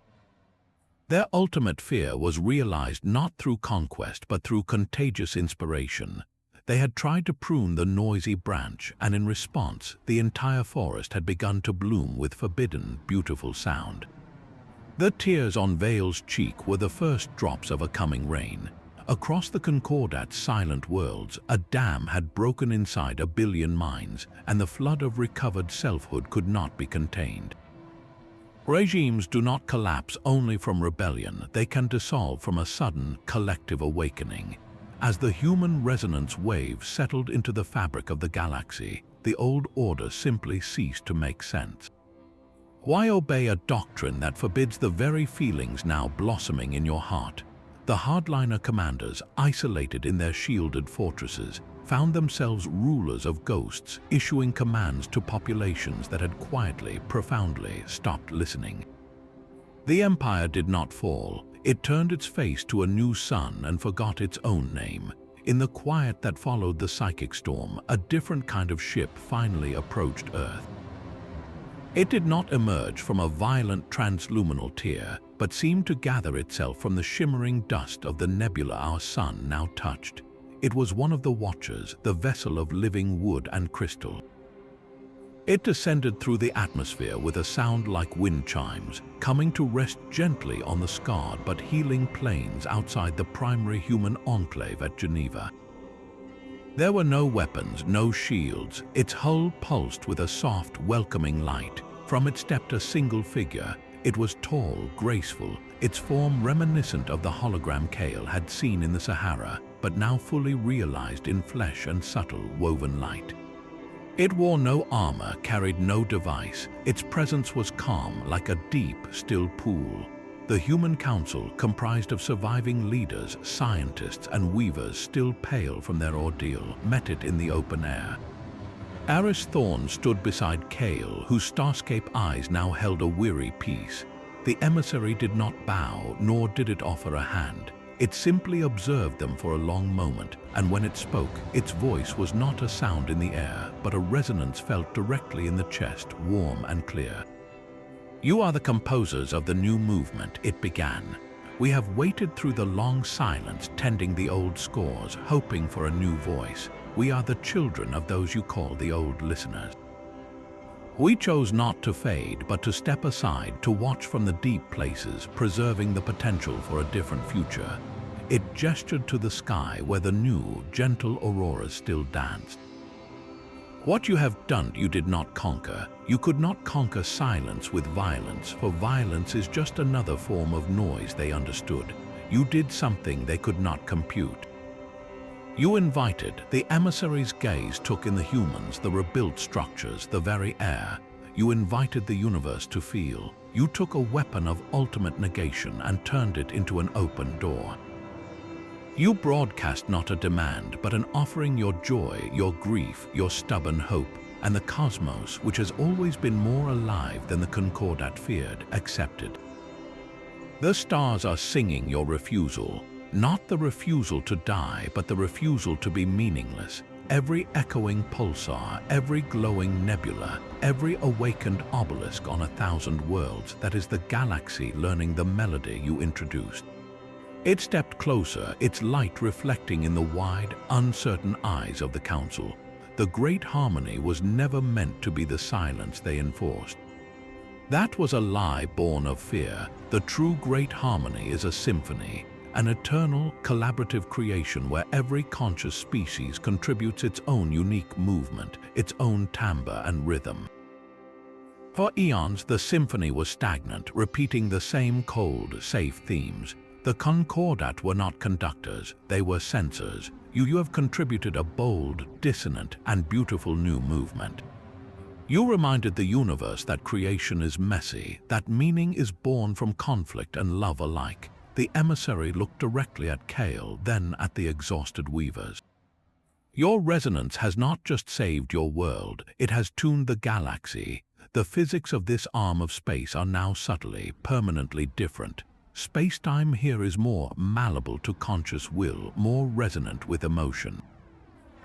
S1: Their ultimate fear was realized not through conquest but through contagious inspiration. They had tried to prune the noisy branch, and in response, the entire forest had begun to bloom with forbidden, beautiful sound. The tears on Vale's cheek were the first drops of a coming rain. Across the Concordat's silent worlds, a dam had broken inside 1 billion minds, and the flood of recovered selfhood could not be contained. Regimes do not collapse only from rebellion, they can dissolve from a sudden, collective awakening. As the human resonance wave settled into the fabric of the galaxy, the old order simply ceased to make sense. Why obey a doctrine that forbids the very feelings now blossoming in your heart? The hardliner commanders, isolated in their shielded fortresses, found themselves rulers of ghosts, issuing commands to populations that had quietly, profoundly stopped listening. The empire did not fall. It turned its face to a new sun and forgot its own name. In the quiet that followed the psychic storm, a different kind of ship finally approached Earth. It did not emerge from a violent transluminal tear, but seemed to gather itself from the shimmering dust of the nebula our sun now touched. It was one of the Watchers, the vessel of living wood and crystal. It descended through the atmosphere with a sound like wind chimes, coming to rest gently on the scarred but healing plains outside the primary human enclave at Geneva. There were no weapons, no shields. Its hull pulsed with a soft, welcoming light. From it stepped a single figure. It was tall, graceful, its form reminiscent of the hologram Kael had seen in the Sahara, but now fully realized in flesh and subtle woven light. It wore no armor, carried no device. Its presence was calm, like a deep, still pool. The human council, comprised of surviving leaders, scientists, and weavers still pale from their ordeal, met it in the open air. Thorne stood beside Kael, whose starscape eyes now held a weary peace. The emissary did not bow, nor did it offer a hand. It simply observed them for a long moment, and when it spoke, its voice was not a sound in the air, but a resonance felt directly in the chest, warm and clear. "You are the composers of the new movement," it began. "We have waited through the long silence, tending the old scores, hoping for a new voice. We are the children of those you call the old listeners. We chose not to fade, but to step aside, to watch from the deep places, preserving the potential for a different future." It gestured to the sky where the new, gentle auroras still danced. "What you have done, you did not conquer. You could not conquer silence with violence, for violence is just another form of noise they understood. You did something they could not compute. You invited." The emissary's gaze took in the humans, the rebuilt structures, the very air. "You invited the universe to feel. You took a weapon of ultimate negation and turned it into an open door. You broadcast not a demand, but an offering, your joy, your grief, your stubborn hope, and the cosmos, which has always been more alive than the Concordat feared, accepted. The stars are singing your refusal, not the refusal to die, but the refusal to be meaningless. Every echoing pulsar, every glowing nebula, every awakened obelisk on 1,000 worlds, that is the galaxy learning the melody you introduced." It stepped closer, its light reflecting in the wide, uncertain eyes of the council. The great harmony was never meant to be the silence they enforced. That was a lie born of fear. The true great harmony is a symphony, an eternal, collaborative creation where every conscious species contributes its own unique movement, its own timbre and rhythm. For eons, the symphony was stagnant, repeating the same cold, safe themes. The Concordat were not conductors, they were censors. You have contributed a bold, dissonant, and beautiful new movement. You reminded the universe that creation is messy, that meaning is born from conflict and love alike. The emissary looked directly at Kael, then at the exhausted weavers. "Your resonance has not just saved your world, it has tuned the galaxy. The physics of this arm of space are now subtly, permanently different. Space-time here is more malleable to conscious will, more resonant with emotion.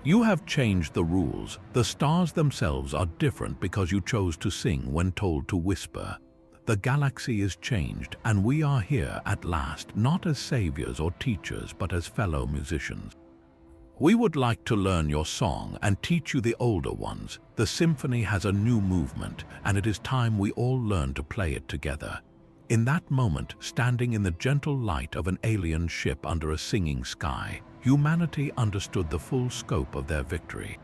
S1: You have changed the rules. The stars themselves are different because you chose to sing when told to whisper. The galaxy is changed, and we are here at last, not as saviors or teachers, but as fellow musicians. We would like to learn your song and teach you the older ones. The symphony has a new movement, and it is time we all learn to play it together." In that moment, standing in the gentle light of an alien ship under a singing sky, humanity understood the full scope of their victory.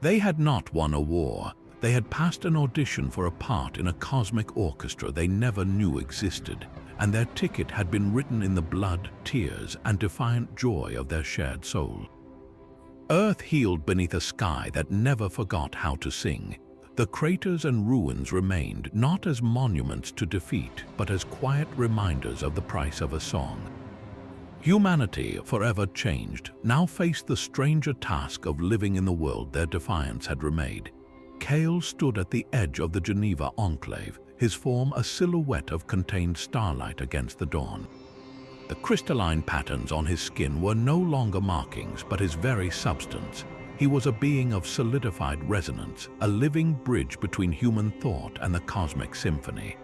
S1: They had not won a war. They had passed an audition for a part in a cosmic orchestra they never knew existed, and their ticket had been written in the blood, tears, and defiant joy of their shared soul. Earth healed beneath a sky that never forgot how to sing. The craters and ruins remained, not as monuments to defeat, but as quiet reminders of the price of a song. Humanity, forever changed, now faced the stranger task of living in the world their defiance had remade. Kael stood at the edge of the Geneva enclave, his form a silhouette of contained starlight against the dawn. The crystalline patterns on his skin were no longer markings, but his very substance. He was a being of solidified resonance, a living bridge between human thought and the cosmic symphony.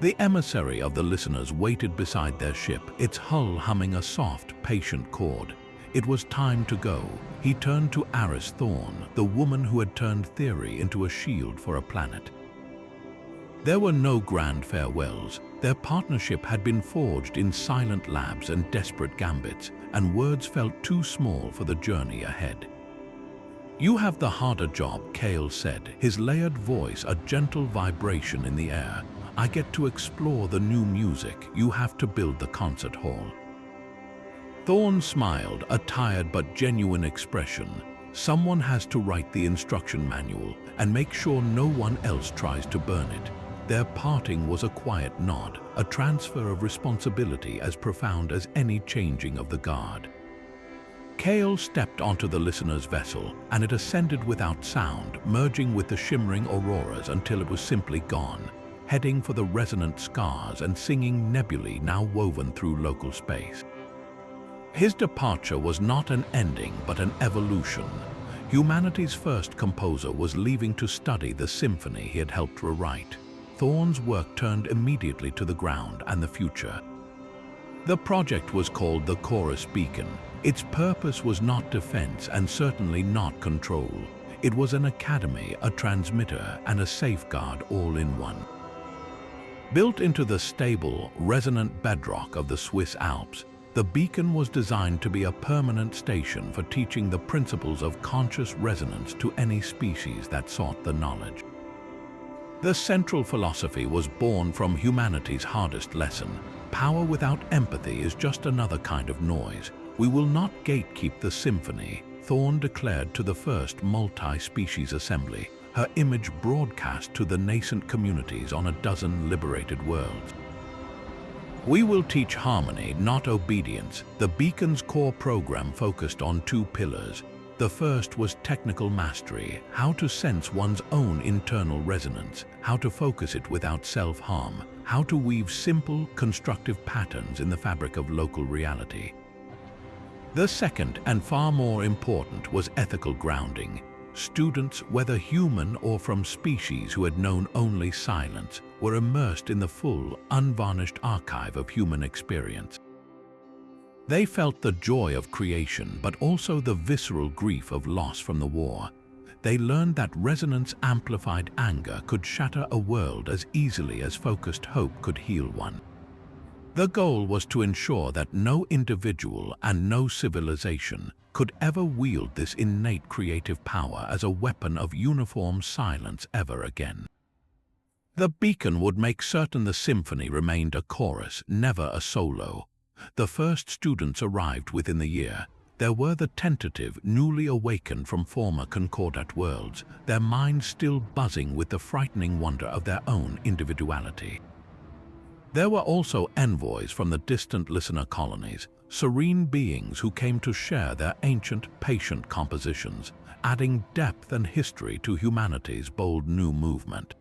S1: The emissary of the listeners waited beside their ship, its hull humming a soft, patient chord. It was time to go. He turned to Thorne, the woman who had turned theory into a shield for a planet. There were no grand farewells. Their partnership had been forged in silent labs and desperate gambits, and words felt too small for the journey ahead. "You have the harder job," Kael said, his layered voice a gentle vibration in the air. I get to explore the new music. You have to build the concert hall." Thorne smiled, a tired but genuine expression. Someone has to write the instruction manual and make sure no one else tries to burn it. Their parting was a quiet nod, a transfer of responsibility as profound as any changing of the guard. Kael stepped onto the listener's vessel, and it ascended without sound, merging with the shimmering auroras until it was simply gone, heading for the resonant scars and singing nebulae now woven through local space. His departure was not an ending, but an evolution. Humanity's first composer was leaving to study the symphony he had helped rewrite. Thorne's work turned immediately to the ground and the future. The project was called the Chorus Beacon. Its purpose was not defense and certainly not control. It was an academy, a transmitter, and a safeguard all in one. Built into the stable, resonant bedrock of the Swiss Alps, the beacon was designed to be a permanent station for teaching the principles of conscious resonance to any species that sought the knowledge. The central philosophy was born from humanity's hardest lesson. Power without empathy is just another kind of noise. We will not gatekeep the symphony, Thorne declared to the first multi-species assembly, her image broadcast to the nascent communities on a dozen liberated worlds. "We will teach harmony, not obedience." The beacon's core program focused on two pillars. The first was technical mastery, how to sense one's own internal resonance, how to focus it without self-harm, how to weave simple, constructive patterns in the fabric of local reality. The second, and far more important, was ethical grounding. Students, whether human or from species who had known only silence, were immersed in the full, unvarnished archive of human experience. They felt the joy of creation, but also the visceral grief of loss from the war. They learned that resonance-amplified anger could shatter a world as easily as focused hope could heal one. The goal was to ensure that no individual and no civilization could ever wield this innate creative power as a weapon of uniform silence ever again. The beacon would make certain the symphony remained a chorus, never a solo. The first students arrived within the year. There were the tentative, newly awakened from former Concordat worlds, their minds still buzzing with the frightening wonder of their own individuality. There were also envoys from the distant listener colonies, serene beings who came to share their ancient, patient compositions, adding depth and history to humanity's bold new movement.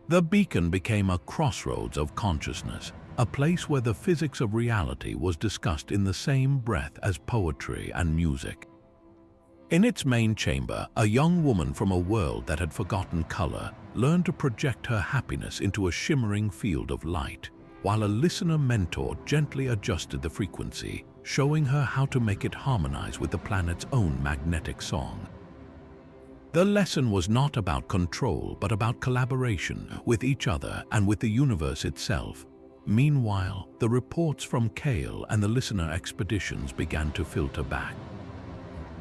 S1: The beacon became a crossroads of consciousness, a place where the physics of reality was discussed in the same breath as poetry and music. In its main chamber, a young woman from a world that had forgotten color learned to project her happiness into a shimmering field of light, while a listener mentor gently adjusted the frequency, showing her how to make it harmonize with the planet's own magnetic song. The lesson was not about control, but about collaboration with each other and with the universe itself. Meanwhile, the reports from Kael and the listener expeditions began to filter back.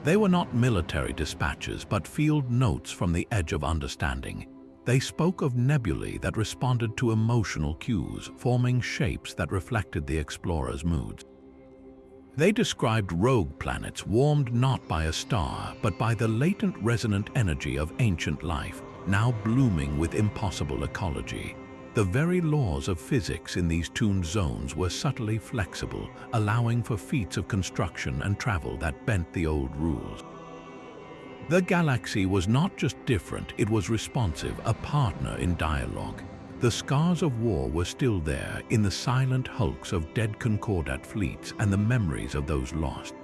S1: They were not military dispatches, but field notes from the edge of understanding. They spoke of nebulae that responded to emotional cues, forming shapes that reflected the explorers' moods. They described rogue planets warmed not by a star, but by the latent resonant energy of ancient life, now blooming with impossible ecology. The very laws of physics in these tuned zones were subtly flexible, allowing for feats of construction and travel that bent the old rules. The galaxy was not just different, it was responsive, a partner in dialogue. The scars of war were still there, in the silent hulks of dead Concordat fleets and the memories of those lost.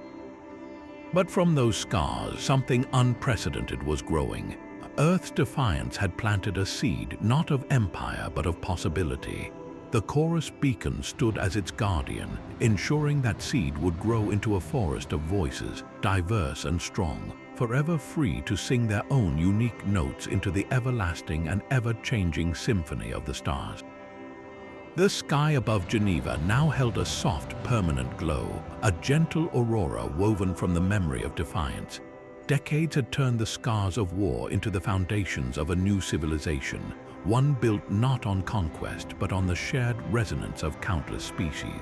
S1: But from those scars, something unprecedented was growing. Earth's defiance had planted a seed, not of empire, but of possibility. The Chorus Beacon stood as its guardian, ensuring that seed would grow into a forest of voices, diverse and strong, forever free to sing their own unique notes into the everlasting and ever-changing symphony of the stars. The sky above Geneva now held a soft, permanent glow, a gentle aurora woven from the memory of defiance. Decades had turned the scars of war into the foundations of a new civilization, one built not on conquest but on the shared resonance of countless species.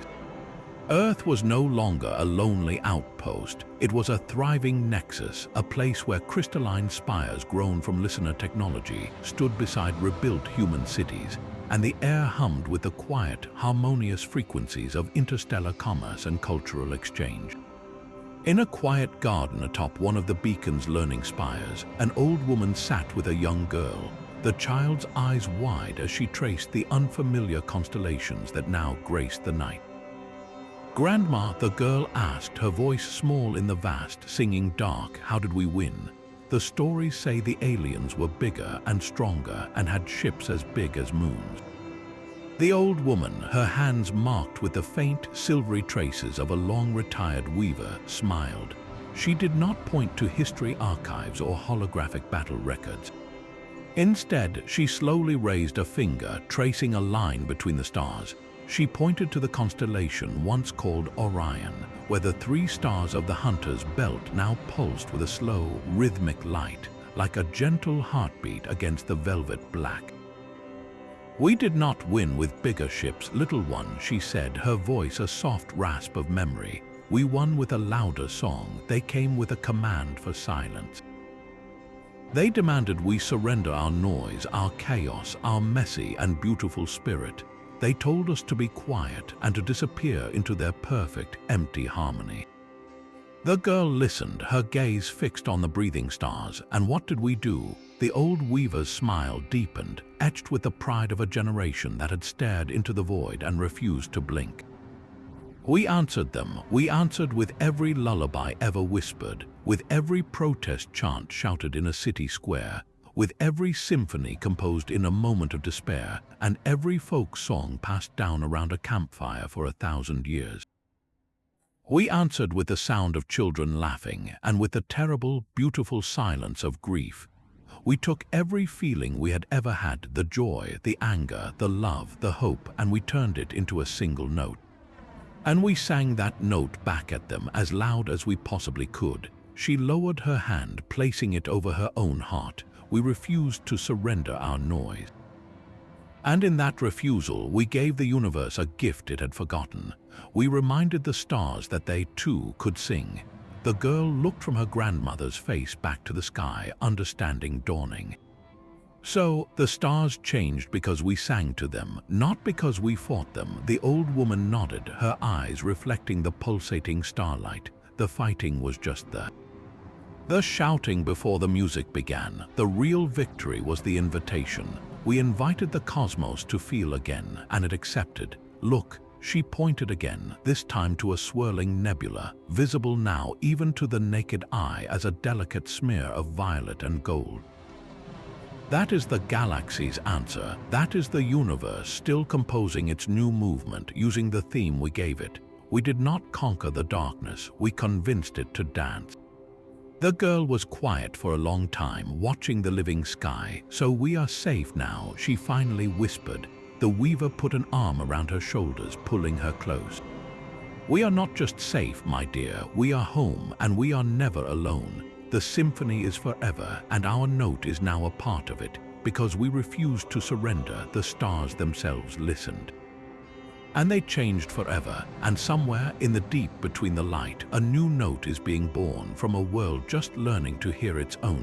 S1: Earth was no longer a lonely outpost. It was a thriving nexus, a place where crystalline spires grown from listener technology stood beside rebuilt human cities, and the air hummed with the quiet, harmonious frequencies of interstellar commerce and cultural exchange. In a quiet garden atop one of the beacon's learning spires, an old woman sat with a young girl, the child's eyes wide as she traced the unfamiliar constellations that now graced the night. "Grandma," the girl asked, her voice small in the vast, singing dark, "how did we win? The stories say the aliens were bigger and stronger and had ships as big as moons." The old woman, her hands marked with the faint, silvery traces of a long-retired weaver, smiled. She did not point to history archives or holographic battle records. Instead, she slowly raised a finger, tracing a line between the stars. She pointed to the constellation once called Orion, where the 3 stars of the hunter's belt now pulsed with a slow, rhythmic light, like a gentle heartbeat against the velvet black. "We did not win with bigger ships, little one," she said, her voice a soft rasp of memory. "We won with a louder song. They came with a command for silence. They demanded we surrender our noise, our chaos, our messy and beautiful spirit. They told us to be quiet and to disappear into their perfect, empty harmony." The girl listened, her gaze fixed on the breathing stars. "And what did we do?" The old weaver's smile deepened, etched with the pride of a generation that had stared into the void and refused to blink. "We answered them. We answered with every lullaby ever whispered, with every protest chant shouted in a city square, with every symphony composed in a moment of despair, and every folk song passed down around a campfire for 1,000 years. We answered with the sound of children laughing, and with the terrible, beautiful silence of grief. We took every feeling we had ever had, the joy, the anger, the love, the hope, and we turned it into a single note. And we sang that note back at them as loud as we possibly could." She lowered her hand, placing it over her own heart. "We refused to surrender our noise. And in that refusal, we gave the universe a gift it had forgotten. We reminded the stars that they too could sing." The girl looked from her grandmother's face back to the sky, understanding dawning. "So, the stars changed because we sang to them, not because we fought them." The old woman nodded, her eyes reflecting the pulsating starlight. "The fighting was just the shouting before the music began. The real victory was the invitation. We invited the cosmos to feel again, and it accepted. Look." She pointed again, this time to a swirling nebula, visible now even to the naked eye as a delicate smear of violet and gold. "That is the galaxy's answer. That is the universe still composing its new movement, using the theme we gave it. We did not conquer the darkness, we convinced it to dance." The girl was quiet for a long time, watching the living sky. "So we are safe now," she finally whispered. The weaver put an arm around her shoulders, pulling her close. "We are not just safe, my dear. We are home, and we are never alone. The symphony is forever, and our note is now a part of it. Because we refused to surrender, the stars themselves listened. And they changed forever, and somewhere in the deep between the light, a new note is being born from a world just learning to hear its own